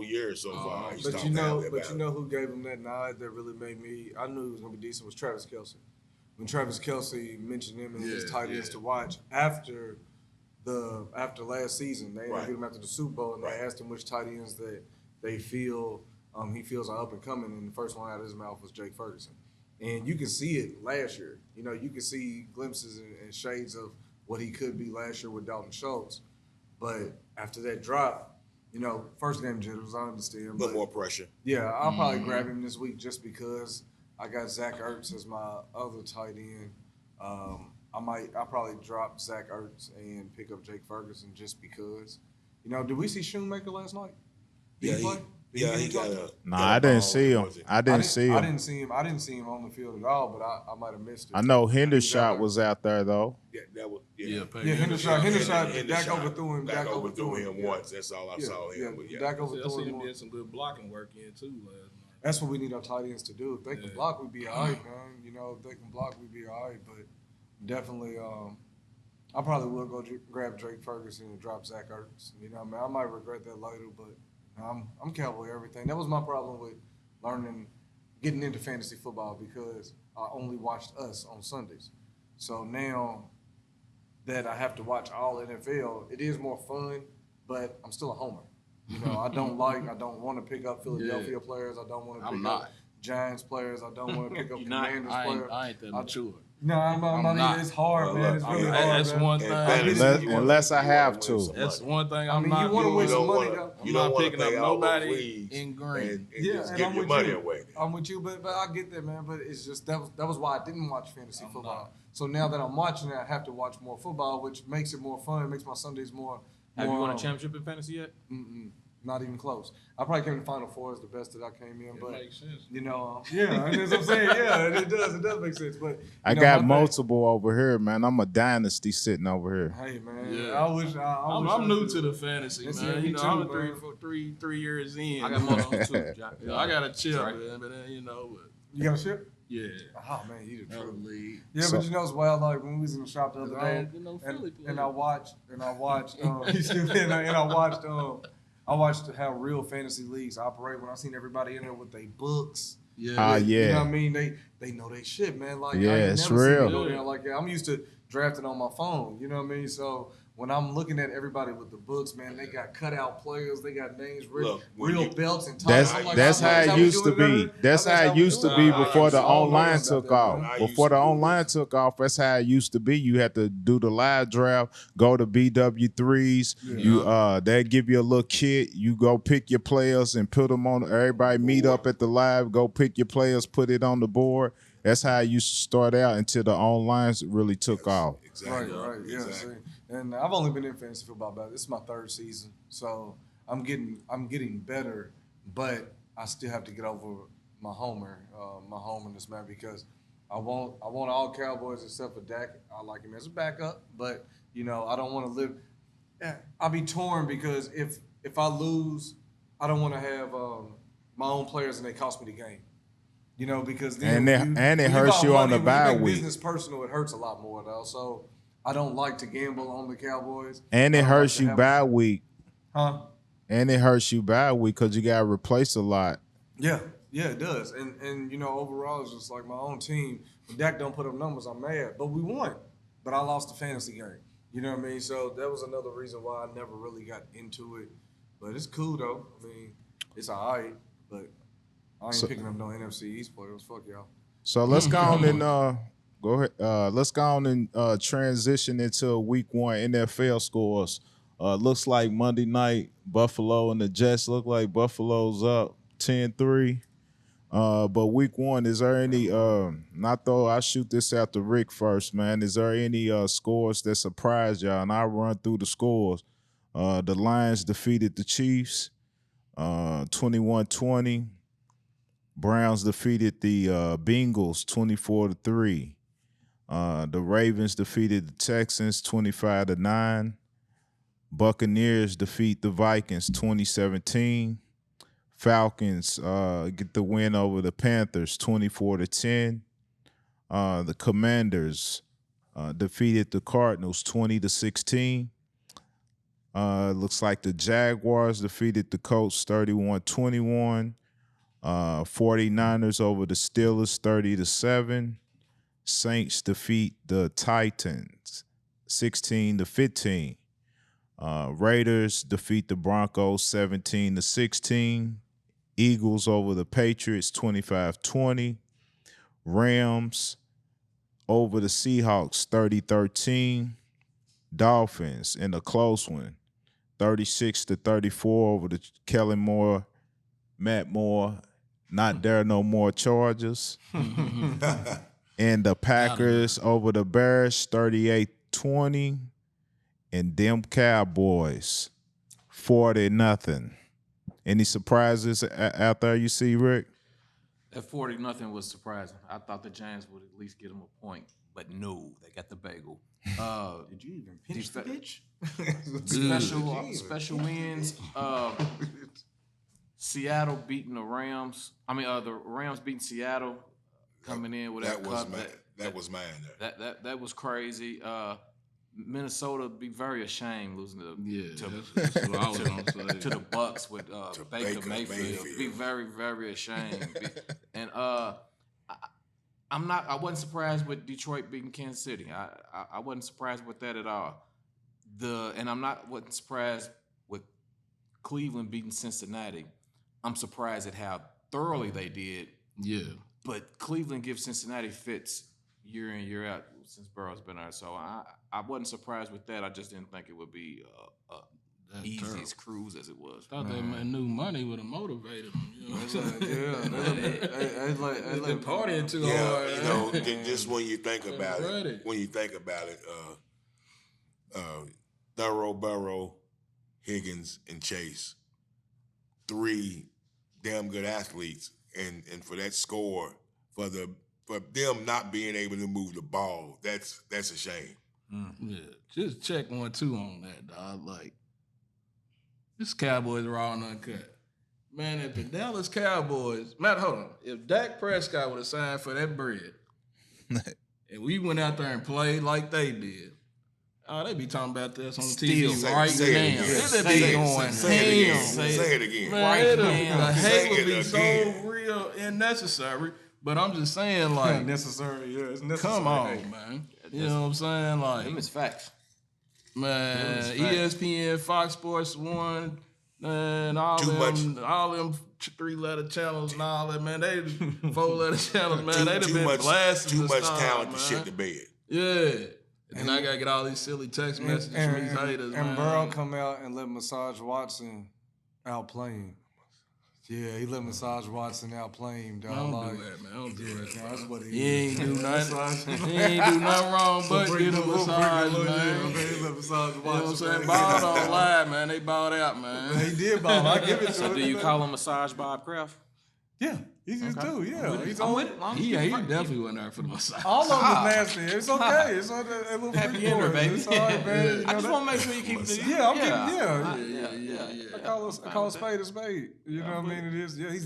year so far. But you know who gave him that nod that really made me, I knew he was gonna be decent, was Travis Kelce. When Travis Kelce mentioned him and his tight ends to watch after last season, they interviewed him after the Super Bowl and they asked him which tight ends that they feel he feels are up and coming, and the first one out of his mouth was Jake Ferguson. And you can see it last year. You can see glimpses and shades of what he could be last year with Dalton Schultz. But after that drop, first game jitters, I understand. A little more pressure. Yeah, I'll probably grab him this week just because I got Zach Ertz as my other tight end. I'll probably drop Zach Ertz and pick up Jake Ferguson just because. Did we see Shoemaker last night? Did he play? He got a. I didn't see him. I didn't see him. I didn't see him on the field at all, but I might have missed it. I know Hendershot was out there though. Yeah, that was Hendershot. Dak overthrew him. Dak overthrew him once. That's all I saw him. But Dak I overthrew see him him did once. some good blocking work in too last night. That's what we need our tight ends to do. If they can block, we'd be all right, man. If they can block, we'd be all right. But definitely, I probably will go grab Drake Ferguson and drop Zach Ertz. I might regret that later, but I'm Cowboy everything. That was my problem with getting into fantasy football because I only watched us on Sundays. So now that I have to watch all NFL, it is more fun, but I'm still a homer. You know, I don't want to pick up Philadelphia players. I don't want to pick up Giants players. I don't want to pick up Commanders players. I ain't that mature. No, I'm not either. It's hard, man. It's really hard. That's one thing. Unless I have to. That's one thing I'm mean, not you want to doing. win some money, though. I'm not picking up nobody in green. And Yeah, just and give I'm your with money you. away. I'm with you, but I get that, man. But it's just that was why I didn't watch fantasy football. So now that I'm watching it, I have to watch more football, which makes it more fun. It makes my Sundays more. Have you won a championship in fantasy yet? Not even close. I probably came in the Final Four as the best that I came in, but makes sense. you know, yeah, and as I'm saying, yeah, it does make sense. But I know, got my multiple over here, man. I'm a dynasty sitting over here. Hey, man, Yeah. I wish I'm new to the fantasy, Yes, man. yeah, me You know, too, I'm man. three years in. I got multiple too. Yeah, I got a chip, Right. man, but then, you know, but You got a ship? yeah. Oh man, you the Another truth. league. Yeah, So- but you know it's wild. Like when we was in the shop the other I day, don't get no Philly and players. I watched, he's stupid, and I watched how real fantasy leagues operate. When I seen everybody in there with their books, Yeah. Ah, you know yeah. what I mean? They know they shit, man. Like Yeah, I ain't it's never seen real. it go down like that. I'm used to drafting on my phone. You know what I mean? So when I'm looking at everybody with the books, man, they got cutout players, they got names written, Look, when real you- belts and titles. I'm like, That's oh, how it we used to doing be. it, That's man? how it used to we be doing it. before the All online knows about took that, off. man. I used Before to the do online this. took off, that's how it used to be. You had to do the live draft, go to BW3s. You they give you a little kit. You go pick your players and put them on. Everybody meet up at the live. Go pick your players, put it on the board. That's how I used to start out until the online really took off. Exactly. Right, yeah. Exactly. See, and I've only been in fantasy football about this is my third season, so I'm getting better, but I still have to get over my homerness, man, because I want all Cowboys except for Dak. I like him as a backup, but you know I don't want to live. I'll be torn because if I lose, I don't want to have my own players and they cost me the game. You know, because then And it when hurts got you on money, the when bye you make week. business personal, it hurts a lot more though. So I don't like to gamble on the Cowboys. And it I don't hurts like to you have bye week. Huh? And it hurts you bye week because you got to replace a lot. Yeah, it does. And you know, overall, it's just like my own team. When Dak don't put up numbers, I'm mad. But we won. But I lost the fantasy game. You know what I mean? So that was another reason why I never really got into it. But it's cool though. I mean, it's all right. But I ain't picking up no NFC East players. Fuck y'all. So let's go on and go ahead. Let's go on and transition into week one NFL scores. Looks like Monday night, Buffalo and the Jets look like Buffalo's up 10-3. But week one, is there any not though I shoot this out to Rick first, man. Is there any scores that surprised y'all? And I'll run through the scores. The Lions defeated the Chiefs 21-20. Browns defeated the Bengals 24-3. The Ravens defeated the Texans 25-9. Buccaneers defeat the Vikings 2017. Falcons get the win over the Panthers 24-10. The Commanders defeated the Cardinals 20-16. Looks like the Jaguars defeated the Colts 31-21. 49ers over the Steelers 30-7. Saints defeat the Titans 16-15. Raiders defeat the Broncos 17-16. Eagles over the Patriots 25-20. Rams over the Seahawks 30-13. Dolphins in a close one 36-34 over the Kellen Moore, Matt Moore, not there no more Chargers. And the Packers over the Bears 38-20. And them Cowboys 40-0. Any surprises out there you see, Rick? That 40-0 was surprising. I thought the Giants would at least get them a point, but no, they got the bagel. Did you even pinch the bitch? Special wins. Seattle beating the Rams. The Rams beating Seattle, coming in with that was cup. mine. That was mine. There. That was crazy. Minnesota be very ashamed losing That's what I was gonna say. to the Bucks with Baker Baker Mayfield. Be very, very ashamed. And I wasn't surprised with Detroit beating Kansas City. I wasn't surprised with that at all. Wasn't surprised with Cleveland beating Cincinnati. I'm surprised at how thoroughly they did. Yeah. But Cleveland gives Cincinnati fits year in, year out since Burrow's been there. So I wasn't surprised with that. I just didn't think it would be easy as cruise as it was. Thought that new money would have motivated them. You know what I'm saying? They They've been partying too Yeah, hard. you know, just when you think about it, Thorough, Burrow, Higgins, and Chase, 3 damn good athletes, and for that score, for them not being able to move the ball, that's a shame. Yeah, just check 1-2 on that, dog. Like, this Cowboys Raw Uncut. Man, if the Dallas Cowboys, Matt, hold on. If Dak Prescott would have signed for that bread, and we went out there and played like they did, they be talking about this on TV right now. They'd be going ham. Say it again. Man, the hate would be so real and necessary. But I'm just saying, like, necessary. Yeah, it's necessary. come on, man. You know what I'm saying? Like, Them is facts. man, ESPN, Fox Sports 1, and all Too them 3-letter channels and all that, man. They 4-letter channels, man. They'd have been blasting too the much stars, talent man. to shit the bed. Yeah. And then I gotta get all these silly text messages from these haters, man. And Burrow come out and let Massage Watson outplay him. Yeah, he let Massage Watson outplay him, dog. Don't do that, man. Don't do that. That's what He ain't do nothing. He ain't do nothing wrong but get a massage, man. He let Massage You know what I'm Watson. saying? Ball don't lie, man. They balled out, man. He did ball. I give it to So him. do you call him Massage Bob Kraft? Yeah, he just do. Yeah, he's I'm on with it. Long as He you- definitely went there for the massage. all of them nasty. It's okay. It's on that little Happy free ending, board. baby. It's all right, man. You I know just that- want to make sure you keep it. Yeah, I'm getting, yeah. I call a spade a spade. You know what I mean? It is. Yeah, he's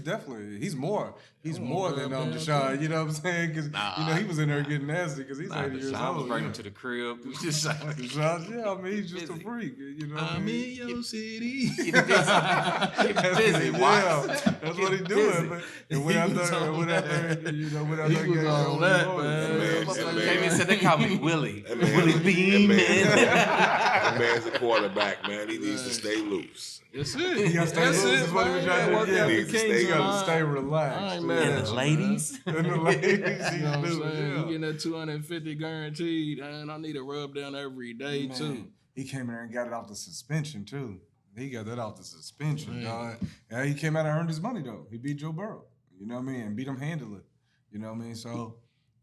more than Deshaun. You know what I'm saying? Because you know he was in there getting nasty because he's 80 years I was old. bringing him to the crib. Just Deshaun, yeah, I mean he's just a freak. You know what I I'm mean? in your city. get busy. Yeah, that's what he's doing. But and went out there, you know, went out there. He was on that, man. Came and said they call me Willie. That man- Willie Bean, man. That man's a quarterback, man. He needs to stay loose. That's it. He gotta stay That's loose, it, is what he man. was trying to Work do. out Yeah, the he kinks He in gotta line. stay relaxed. I ain't mad at And the you, ladies. And the ladies, You know what I'm he saying? do, You getting that 250 guaranteed, and I need a rub down every day Man, too. he came in there and got it off the suspension too. He got that off the suspension, dog. Yeah, he came out and earned his money though. He beat Joe Burrow. You know what I mean? And beat him handily. You know what I mean? So,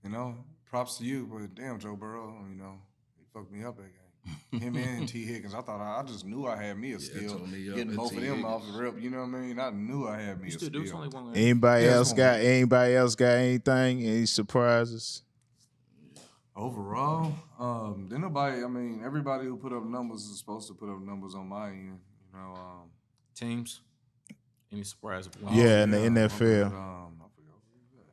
you know, props to you, but damn, Joe Burrow, you know, he fucked me up that game. Him and T. Higgins. I just knew I had me a steal. tore me up Getting at both T. of them Higgins. off the rip. You know what I mean? I knew I had me a Still steal. do. It's only one. Anybody Yeah, else it's got one. anything? Any surprises? Overall, then nobody. I mean, everybody who put up numbers is supposed to put up numbers on my end. You know, Teams. Any surprise? Yeah, in the I NFL. forgot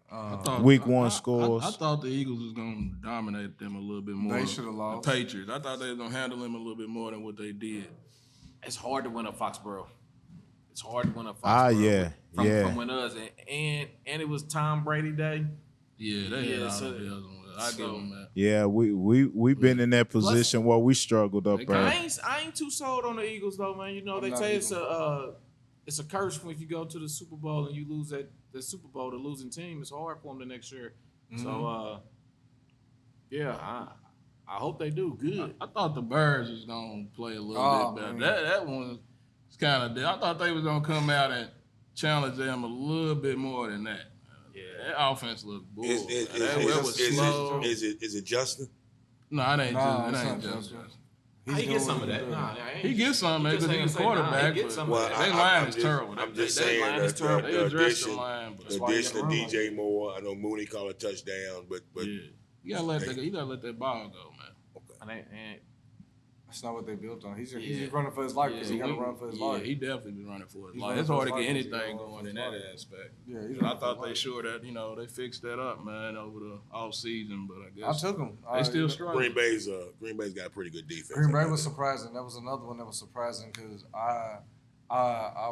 I thought- Week 1 scores. I thought the Eagles was gonna dominate them a little bit more. They shoulda lost. The Patriots. I thought they was gonna handle them a little bit more than what they did. It's hard to win at Foxborough. It's hard to win at Foxborough. Yeah, From when us and it was Tom Brady Day. Yeah, they had all so- the bells on that. I give them that. Yeah, we been in that position where we struggled up They there. I ain't too sold on the Eagles though, man. You know they not say either. it's a curse when if you go to the Super Bowl and you lose the Super Bowl, the losing team. It's hard for them the next year. So yeah, I hope they do good. I thought the Birds was gonna play a little Oh, bit better. man. That one was kind of. I thought they was gonna come out and challenge them a little bit more than that. Yeah, that offense looked bull. Is That was slow. it Justin? No, it ain't Nah, just. It it's ain't not just. Justin. He get some of that. Nah, He gets some of it because he's a quarterback. He get But some Well, of that. they line is terrible. I'm just They saying line that is terrible. They the addressed the addition, line, but the why you addition of get DJ Moore. I know Mooney called a touchdown, but yeah, you gotta let that ball go, man. And That's not what they built on. He's running for his life because he got to run for his life. Yeah, he definitely been running for his He's life. running It's for hard his to get life 'cause he anything gotta run going for in his that life. aspect. Yeah, he's And I running for thought his they life. sure that, they fixed that up, man, over the off season, but I I guess took him. they still struggling. Green Bay's got a pretty good defense. Green Bay was surprising. That was another one that was surprising because I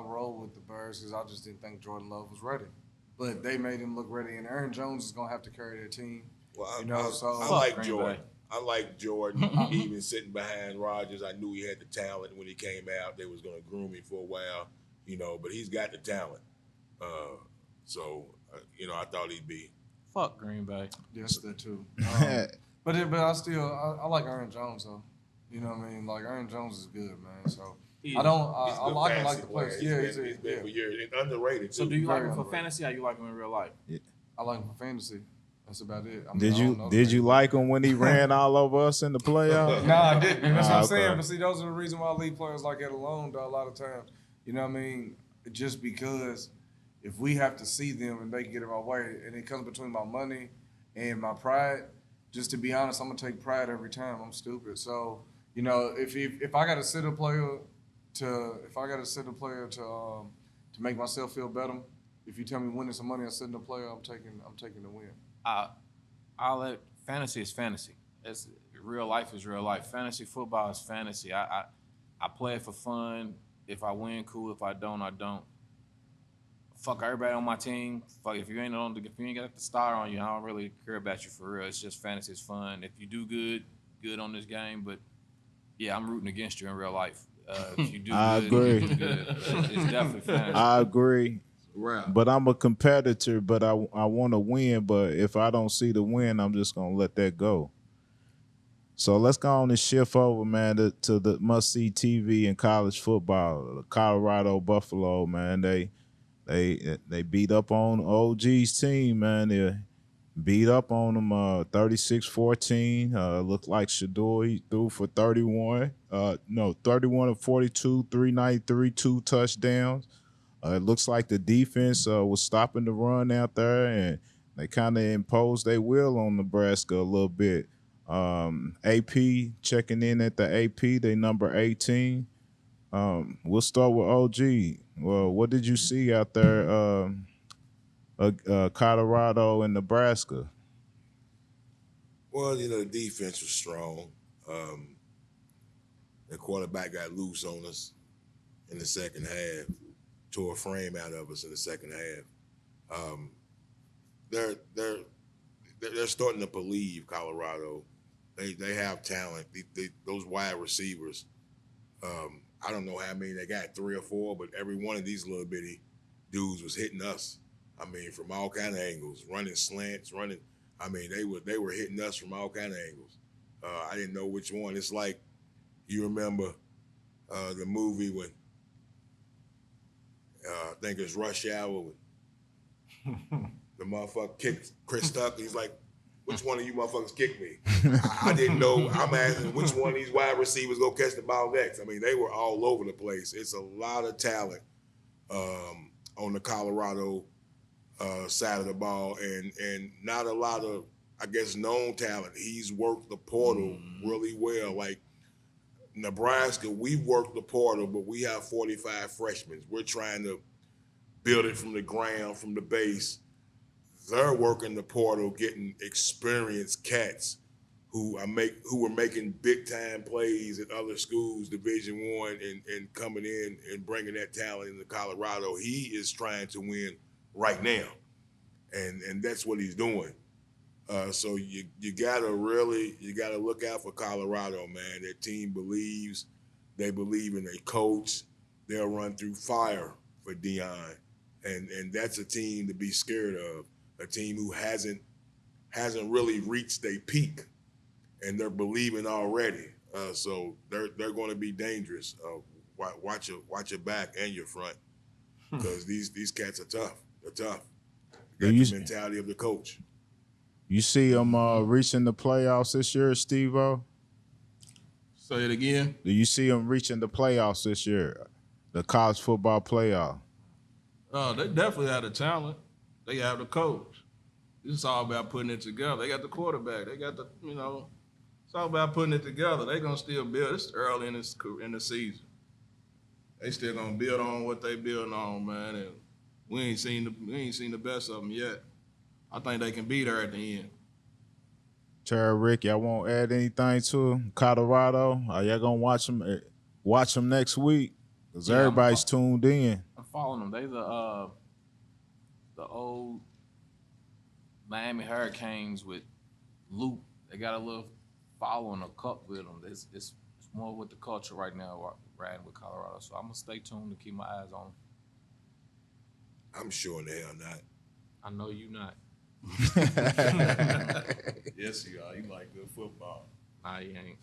rolled with the Bears because I just didn't think Jordan Love was ready. But they made him look ready, and Aaron Jones is gonna have to carry their team. Well, I I like Green Jordan. Bay. I like Jordan. Even sitting behind Rodgers, I knew he had the talent when he came out. They was going to groom him for a while, but he's got the talent. I thought he'd be. Fuck Green Bay. Yes, that too. But I like Aaron Jones though. You know what I mean? Like Aaron Jones is good, man. So He I is. like the players. Yeah, He's been for years. And underrated too. So do you like Very him for underrated. fantasy or you like him in real life? I like him for fantasy. That's about it. I mean, Did I don't know you the man. like him when he ran all over us in the playoffs? No, I didn't. That's what I'm Okay. saying. But see, those are the reason why I leave players like that alone, though, a lot of times. You know what I mean? Just because if we have to see them and they get in my way, and it comes between my money and my pride, just to be honest, I'm gonna take pride every time. I'm stupid. So, if I gotta sit a player to make myself feel better, if you tell me winning some money, I'm sitting a player, I'm taking the win. Fantasy is fantasy. It's real life is real life. Fantasy football is fantasy. I play it for fun. If I win, cool. If I don't, I don't. Fuck everybody on my team. Fuck if you ain't got the star on you, I don't really care about you for real. It's just fantasy. It's fun. If you do good on this game. But yeah, I'm rooting against you in real life. If you do I good, agree. you do good. It's definitely fantasy. I agree. Right. But I'm a competitor, but I want to win. But if I don't see the win, I'm just going to let that go. So let's go on and shift over, man, to the must-see TV in college football. The Colorado Buffalo, man, they beat up on OG's team, man. They beat up on them 36-14. Looked like Shador, he threw for 31. 31 of 42, 393, 2 touchdowns. It looks like the defense was stopping the run out there, and they kind of imposed their will on Nebraska a little bit. AP checking in at the AP, they number 18. We'll start with OG. Well, what did you see out there, Colorado and Nebraska? Well, the defense was strong. The quarterback got loose on us in the second half, tore a frame out of us in the second half. They're starting to believe Colorado. They have talent. Those wide receivers. I don't know how many they got, 3 or 4, but every one of these little bitty dudes was hitting us. I mean, from all kind of angles, running slants, running. I mean, they were hitting us from all kind of angles. I didn't know which one. It's like you remember the movie when I think it's Rush Hour when the motherfucker kicked Chris Tucker. He's like, which one of you motherfuckers kicked me? I didn't know. I'm asking which one of these wide receivers go catch the ball next. I mean, they were all over the place. It's a lot of talent on the Colorado side of the ball, and not a lot of, I guess, known talent. He's worked the portal really well. Like Nebraska, we worked the portal, but we have 45 freshmen. We're trying to build it from the ground, from the base. They're working the portal, getting experienced cats who were making big time plays at other schools, Division I, and coming in and bringing that talent into Colorado. He is trying to win right now, and that's what he's doing. So you gotta look out for Colorado, man. That team believes, they believe in their coach. They'll run through fire for Deion, and that's a team to be scared of. A team who hasn't really reached their peak, and they're believing already. So they're going to be dangerous. Watch your back and your front, because these cats are tough. They're tough. Got the mentality of the coach. You see them reaching the playoffs this year, Steve-O? Say it again. Do you see them reaching the playoffs this year, the college football playoff? They definitely have the talent. They have the coach. It's all about putting it together. They got the quarterback. They got it's talk about putting it together. They gonna still build. It's early in the season. They still gonna build on what they building on, man. And we ain't seen the best of them yet. I think they can be there at the end. Terry, Rick, y'all won't add anything to Colorado? Are y'all gonna watch them next week? Cause Yeah, everybody's tuned in. I'm following them. They the old Miami Hurricanes with Luke. They got a little following a cup with them. It's more with the culture right now, riding with Colorado. So I'm gonna stay tuned to keep my eyes on them. I'm sure in the hell not. I know you not. Yes, you are. You like good football. Nah, you ain't.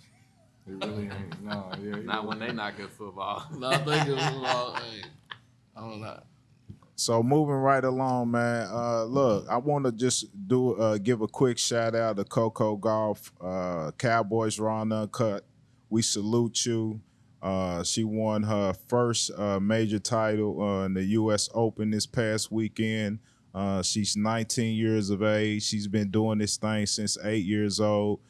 He really ain't. No, yeah. Not when they not good football. No, I think it was about, hey, I don't know. So moving right along, man. Look, I want to just give a quick shout out to Coco Gauff, Cowboys Raw Uncut. We salute you. She won her first major title in the U.S. Open this past weekend. She's 19 years of age. She's been doing this thing since 8 years old.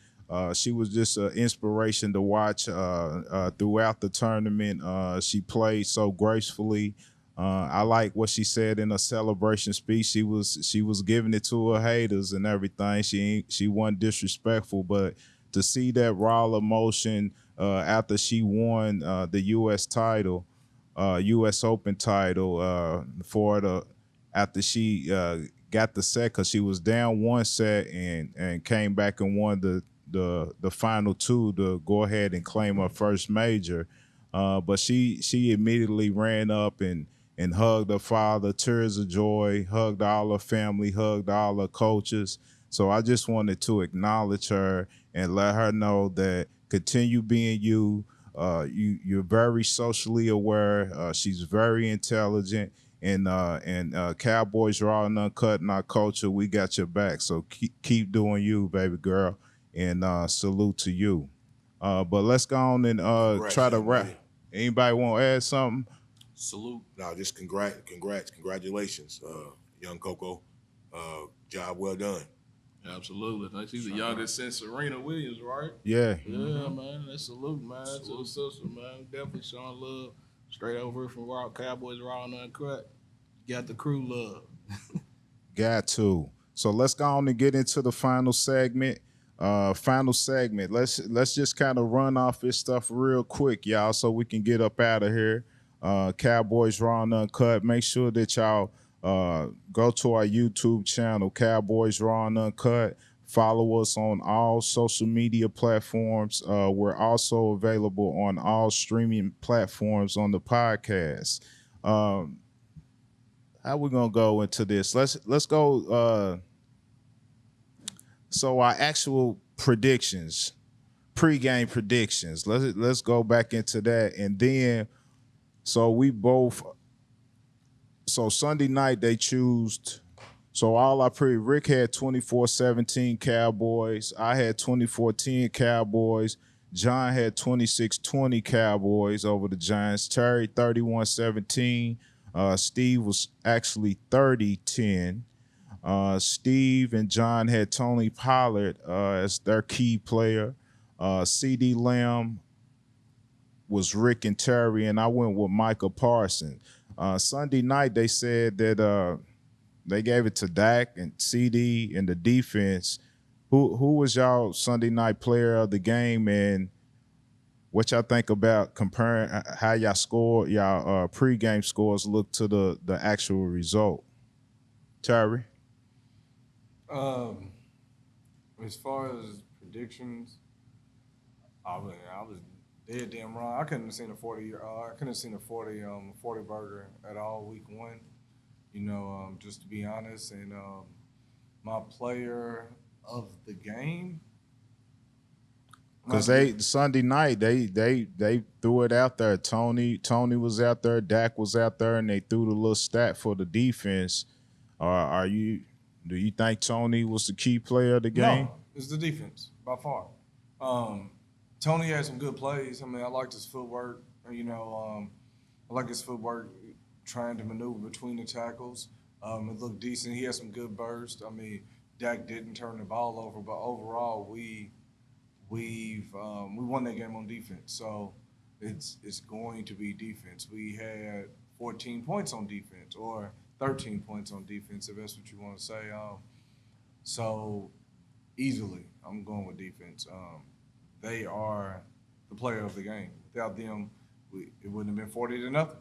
She was just an inspiration to watch throughout the tournament. She played so gracefully. I like what she said in a celebration speech. She was giving it to her haters and everything. She wasn't disrespectful, but to see that raw emotion after she won the U.S. title, U.S. Open title after she got the set, because she was down one set and came back and won the final two to go ahead and claim her first major. But she immediately ran up and hugged her father, tears of joy, hugged all her family, hugged all her coaches. So I just wanted to acknowledge her and let her know that continue being you. You're very socially aware. She's very intelligent. And Cowboys Raw Uncut in our culture, we got your back. So keep doing you, baby girl, and salute to you. But let's go on and try to wrap. Anybody want to add something? Salute. No, just congratulations, young Coco. Job well done. Absolutely. She's the youngest since Serena Williams, right? Yeah. Yeah, man. That's salute, man. To the sister, man. Definitely showing love. Straight over from Cowboys Raw Uncut. Got the crew love. Got to. So let's go on and get into the final segment. Let's just kind of run off this stuff real quick, y'all, so we can get up out of here. Cowboys Raw Uncut. Make sure that y'all go to our YouTube channel, Cowboys Raw Uncut. Follow us on all social media platforms. We're also available on all streaming platforms on the podcast. How we gonna go into this? Let's go. So our actual predictions, pregame predictions. Let's go back into that, and then so Sunday night they choose. So Rick had 24-17 Cowboys. I had 24-10 Cowboys. John had 26-20 Cowboys over the Giants. Terry 31-17. Steve was actually 30-10. Steve and John had Tony Pollard as their key player. CD Lamb was Rick and Terry, and I went with Micah Parsons. Sunday night they said that they gave it to Dak and CD and the defense. Who was y'all Sunday night player of the game, and what y'all think about comparing how y'all score, y'all pregame scores look to the actual result? Terry? As far as predictions, I was dead damn wrong. I couldn't have seen a 40 burger at all week one. Just to be honest, and my player of the game, because Sunday night they threw it out there. Tony was out there, Dak was out there, and they threw the little stat for the defense. Do you think Tony was the key player of the game? No, it's the defense by far. Tony had some good plays. I mean, I liked his footwork. I like his footwork trying to maneuver between the tackles. It looked decent. He had some good bursts. I mean, Dak didn't turn the ball over, but overall we we won that game on defense. So it's going to be defense. We had 14 points on defense or 13 points on defense, if that's what you want to say. So easily, I'm going with defense. They are the player of the game. Without them, it wouldn't have been 40-0.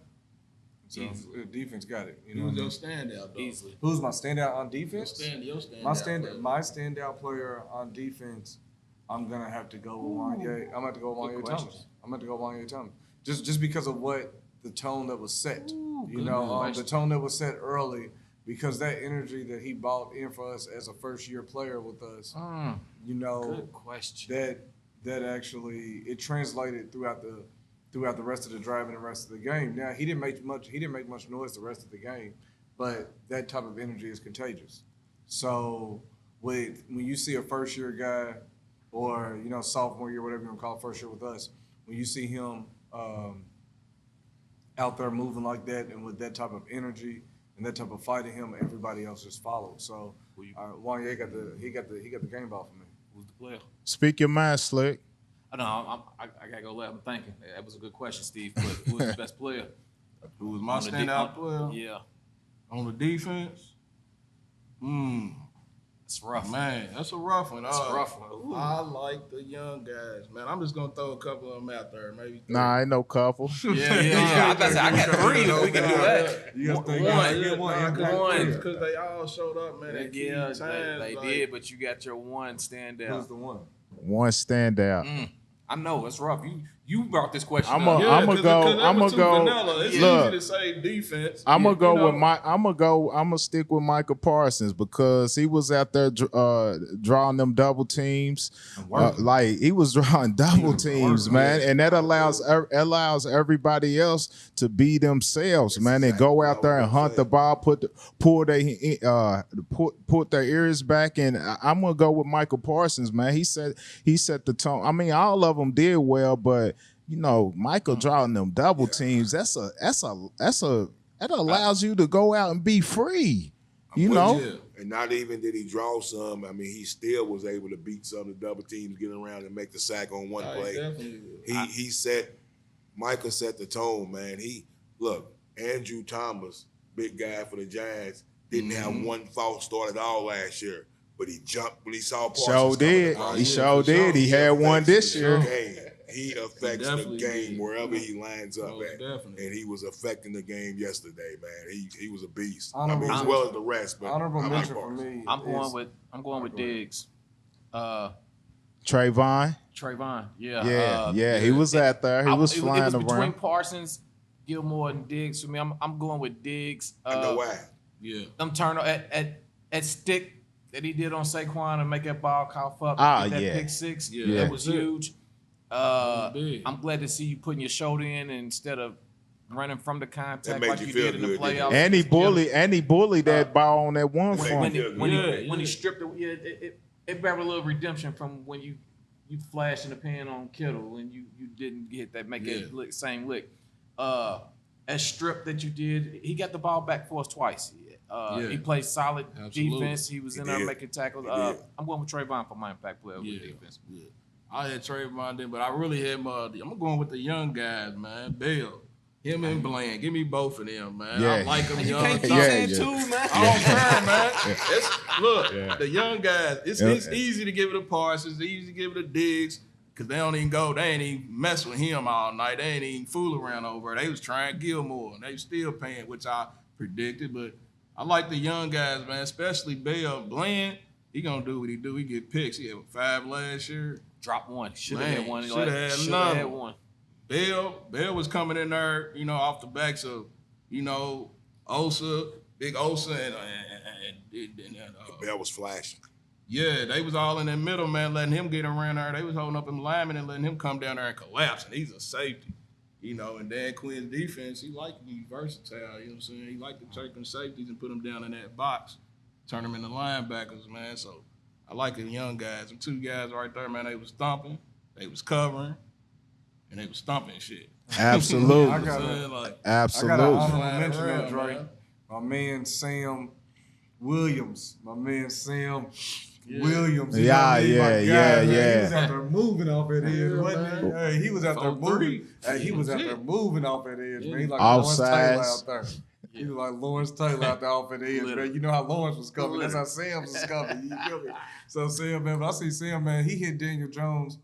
So defense got it. You know Who's your standout, though? Easily. Who's my standout on defense? Your standout player. My standout player on defense, I'm gonna have to go with Wanye. I'm gonna have to go with Wanye Thomas. Just because of what the tone that was set. The tone that was set early, because that energy that he brought in for us as a first year player with us. Good question. That actually it translated throughout the rest of the drive and the rest of the game. Now he didn't make much noise the rest of the game, but that type of energy is contagious. So when you see a first year guy, or sophomore year, whatever you want to call it, first year with us, when you see him out there moving like that and with that type of energy and that type of fight in him, everybody else just followed. So Wanye got the game ball for me. Who's the player? Speak your mind, Slick. I gotta go left. I'm thinking. That was a good question, Steve. But who was the best player? Who was my standout player? Yeah. On the defense? It's rough. Man, that's a rough one. It's a rough one. I like the young guys, man. I'm just gonna throw a couple of them out there, maybe. Nah, ain't no couple. Yeah. I got 3. We can do that. One, because they all showed up, man. They did, but you got your one standout. Who's the one? One standout. I know it's rough. You brought this question I'm up. gonna go. It's Look, easy to say defense. I'm gonna stick with Michael Parsons because he was out there drawing them double teams. Like he was drawing double teams, man, and that allows everybody else to be themselves, man, and go out there and hunt the ball, put their ears back. And I'm gonna go with Michael Parsons, man. He set the tone. I mean, all of them did well, but Michael drawing them double teams, that allows you to go out and be free. And not even did he draw some. I mean, he still was able to beat some of the double teams, get around and make the sack on one play. Michael set the tone, man. Andrew Thomas, big guy for the Giants, didn't have one false start at all last year. But he jumped when he saw Parsons. Did. He had one this year. He affects the game wherever he lines up at. And he was affecting the game yesterday, man. He was a beast. As well as the rest. But honorable mention for me. I'm going with Diggs. Trayvon. Yeah. He was out there. He was flying it was around. Between Parsons, Gilmore, and Diggs for me. I'm going with Diggs. I know why. Yeah. Them turnover at stick that he did on Saquon and make that ball cough up. Pick six. That was huge. I'm glad to see you putting your shoulder in instead of running from the contact like you did in the playoffs. And he bullied that ball on that one front. When he stripped it, it brought a little redemption from when you flashed in the pan on Kittle and you didn't get that same lick. That strip that you did, he got the ball back for us twice. He played solid defense. He was in there making tackles. I'm going with Trayvon for my impact player with defense. Yeah. I had Trayvon then, but I really had I'm going with the young guys, man. Bell, him and Bland. Give me both of them, man. I like them young. You can't keep saying 2, man. I don't care, man. The young guys, it's easy to give it to Parsons. It's easy to give it to Diggs because they don't even go. They ain't even mess with him all night. They ain't even fool around over it. They was trying Gilmore, and they still paying, which I predicted. But I like the young guys, man, especially Bell. Bland, he gonna do what he do. He get picks. He had 5 last year. Drop one. Should have had one. Should have had another one. Bell was coming in there, off the backs of, Osa, Big Osa, and Bell was flashing. Yeah, they was all in the middle, man, letting him get around there. They was holding up him linemen and letting him come down there and collapse. And he's a safety, And Dan Quinn's defense, he like to be versatile. You know what I'm saying? He like to take them safeties and put them down in that box, turn them into linebackers, man. So I like the young guys. Them 2 guys right there, man, they was thumping, they was covering, and they was thumping shit. Absolutely. Absolutely. I got an honorable mention that, Dre. My man Sam Williams. My man Sam Williams. You Yeah, know what I mean? yeah, My guy, yeah, man, He yeah. was out there moving off that edge, wasn't he? man. Hey, he was out there 4-3. moving. Hey, he was out there moving off that edge, man. He like Offsides. Lawrence Taylor out there. He was like Lawrence Taylor out there off that edge, man. You know how Lawrence was coming. That's how Sam's was coming. You feel me? So Sam, man, but I see Sam, man. He hit Daniel Jones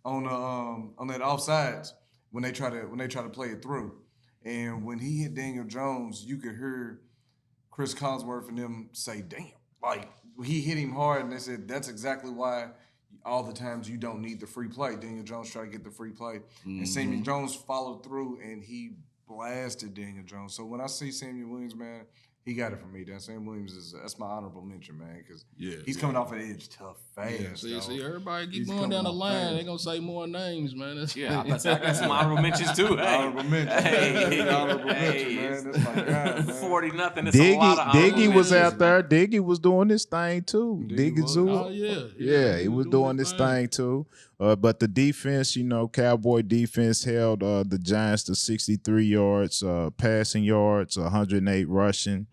on that offsides when they try to play it through, and when he hit Daniel Jones, you could hear Chris Collinsworth and them say, "Damn!" Like he hit him hard, and they said that's exactly why all the times you don't need the free play. Daniel Jones tried to get the free play, and Samuel Jones followed through, and he blasted Daniel Jones. So when I see Samuel Williams, man, he got it from me. That Samuel Williams that's my honorable mention, man, because he's coming off an edge tough, fast. See, everybody keep He's going down the coming line. off They gonna say more names, man. That's Yeah, I got some honorable mentions too. Hey. Honorable mention. Hey. Honorable mention, man. That's my guy, man. 40-0. It's a lot of honorable Diggy was mentions, out there. man. Diggy was doing this thing too. Diggy was. Zoo. Oh yeah, Yeah, he was doing this thing too. But the defense, Cowboy defense held the Giants to 63 yards, passing yards, 108 rushing,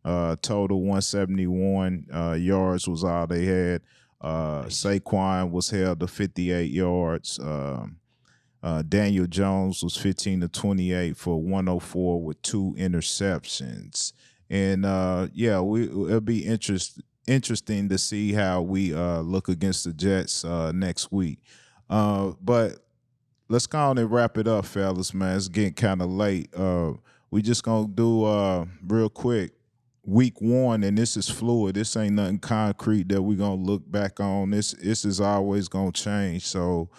total 171 yards was all they had. Saquon was held to 58 yards. Daniel Jones was 15 to 28 for 104 with 2 interceptions. And it'll be interesting to see how we look against the Jets next week. But let's go on and wrap it up, fellas, man. It's getting kind of late. We just gonna do real quick week 1, and this is fluid. This ain't nothing concrete that we're gonna look back on. This is always gonna change. So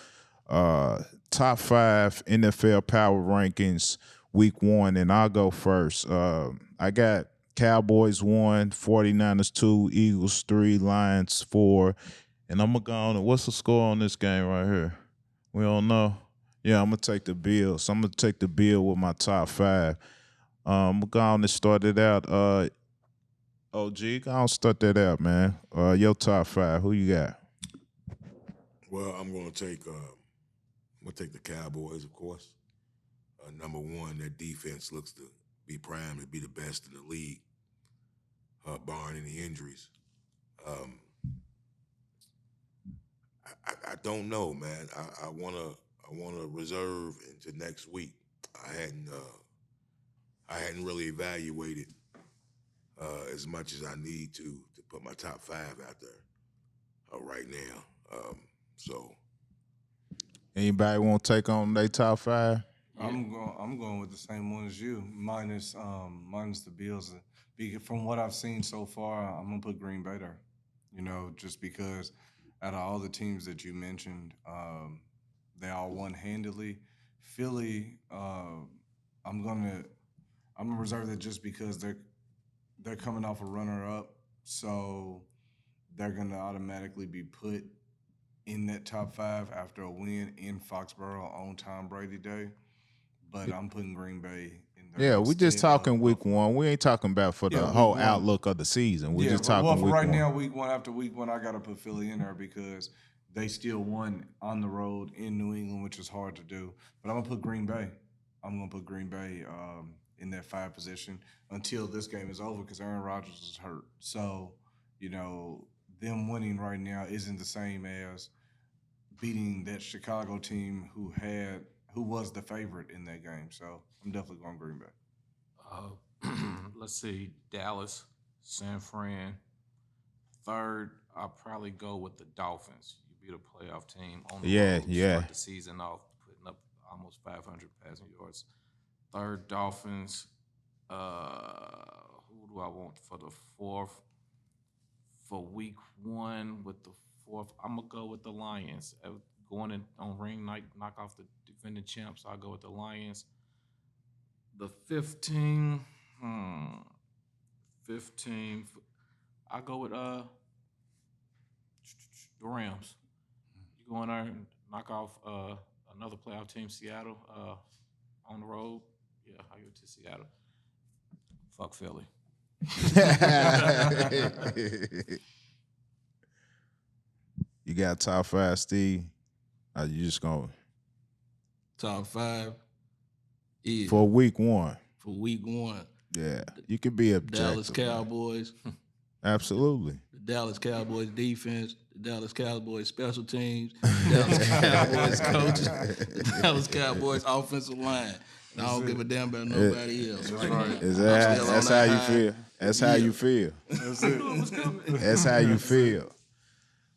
top 5 NFL power rankings week 1, and I'll go first. I got Cowboys 1, 49ers 2, Eagles 3, Lions 4. And I'm going to go on. What's the score on this game right here? We don't know. Yeah, I'm going to take the Bills. I'm going to take the Bill with my top 5. I'm going to go on and start it out. OG, go on start that out, man. Your top 5. Who you got? Well, I'm going to take the Cowboys, of course. Number 1, their defense looks to be primed to be the best in the league, barring any injuries. I don't know, man. I wanna reserve into next week. I hadn't really evaluated as much as I need to put my top 5 out there right now. So, Anybody want to take on their top 5? I'm going with the same one as you, minus the Bills. From what I've seen so far, I'm gonna put Green Bay there. Just because out of all the teams that you mentioned, they all won handily. Philly, I'm gonna reserve that just because they're coming off a runner-up, so they're gonna automatically be put in that top 5 after a win in Foxborough on Tom Brady Day. But I'm putting Green Bay in there. Yeah, we just instead talking of week Buffalo. 1. We ain't talking about for the Yeah, whole week 1. outlook of the season. We're just for talking week right 1. now, week 1 after week 1, I got to put Philly in there because they still won on the road in New England, which is hard to do. But I'm going to put Green Bay. I'm going to put Green Bay in that 5 position until this game is over because Aaron Rodgers is hurt. So, them winning right now isn't the same as beating that Chicago team who was the favorite in that game. So I'm definitely going Green Bay. Let's see, Dallas, San Fran. 3rd, I'll probably go with the Dolphins. You beat a playoff team on the road, start the season off, putting up almost 500 passing yards. 3rd, Dolphins. Who do I want for the 4th? For week 1 with the 4th, I'm going to go with the Lions. Going in on ring night, knock off the defending champs, I'll go with the Lions. The 15, I'll go with the Rams. You go in there and knock off another playoff team, Seattle, on the road. Yeah, I'll give it to Seattle. Fuck Philly. You got top 5, Steve? Or you just going top 5. Yeah. for week 1? For week 1. Yeah, you can be objective. Dallas Cowboys. Absolutely. The Dallas Cowboys defense, the Dallas Cowboys special teams, the Dallas Cowboys coaches, the Dallas Cowboys offensive line. And I don't give a damn about nobody else. Right now. That's how you feel. That's how you feel. That's how you feel.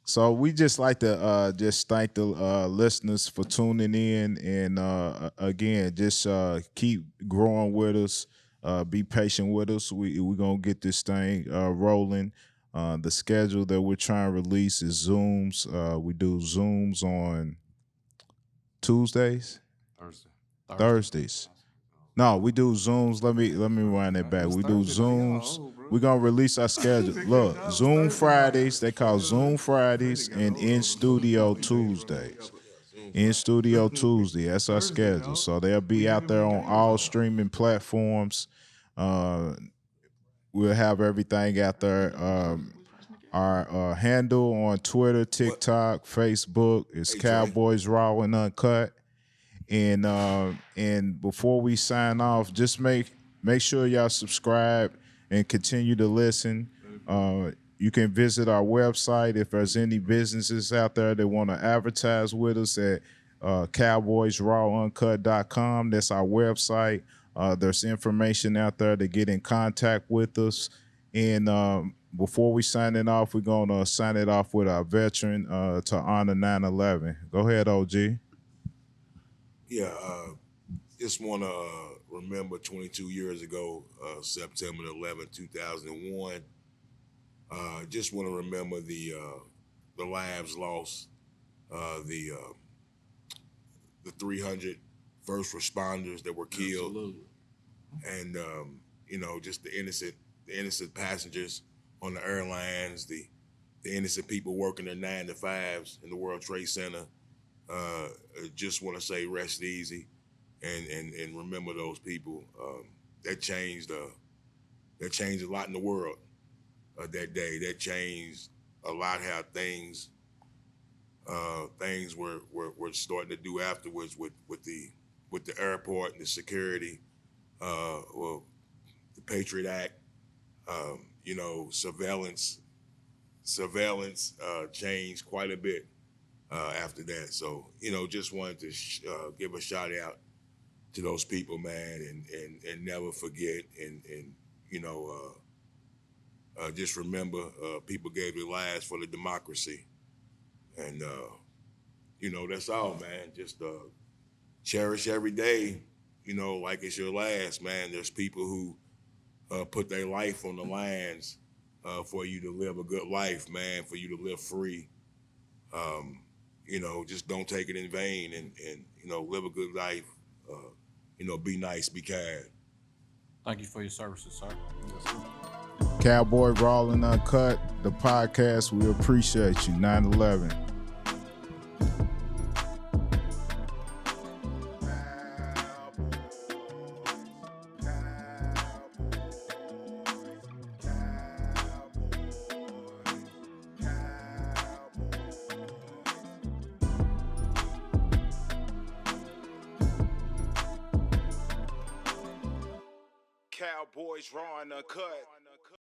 So we just like to just thank the listeners for tuning in, and again, just keep growing with us. Be patient with us. We're gonna get this thing rolling. The schedule that we're trying to release is Zooms. We do Zooms on Tuesdays, Thursdays. No, we do Zooms. Let me run it back. We do Zooms. We're gonna release our schedule. Look, Zoom Fridays. They call Zoom Fridays and In Studio Tuesdays. In Studio Tuesday. That's our schedule. So they'll be out there on all streaming platforms. We'll have everything out there. Our handle on Twitter, TikTok, Facebook is Cowboys Raw and Uncut. And before we sign off, just make sure y'all subscribe and continue to listen. You can visit our website if there's any businesses out there that want to advertise with us at cowboysrawuncut.com. That's our website. There's information out there to get in contact with us. And before we sign it off, we're going to sign it off with our veteran to honor 9/11. Go ahead, OG. Yeah, just want to remember 22 years ago, September 11, 2001. Just want to remember the lives lost, the 300 first responders that were killed, and just the innocent passengers on the airlines, the innocent people working their 9 to 5s in the World Trade Center. Just want to say rest easy, and remember those people. That changed a lot in the world that day. That changed a lot how things were starting to do afterwards with the airport and the security. The Patriot Act, surveillance changed quite a bit after that. So, just wanted to give a shout out to those people, man, and never forget, and just remember people gave their lives for the democracy. And, that's all, man. Just cherish every day, like it's your last, man. There's people who put their life on the lines for you to live a good life, man, for you to live free. Just don't take it in vain, and live a good life. Be nice, be kind. Thank you for your services, sir. Cowboy Raw and Uncut, the podcast. We appreciate you. 9/11. Cowboys Raw Uncut.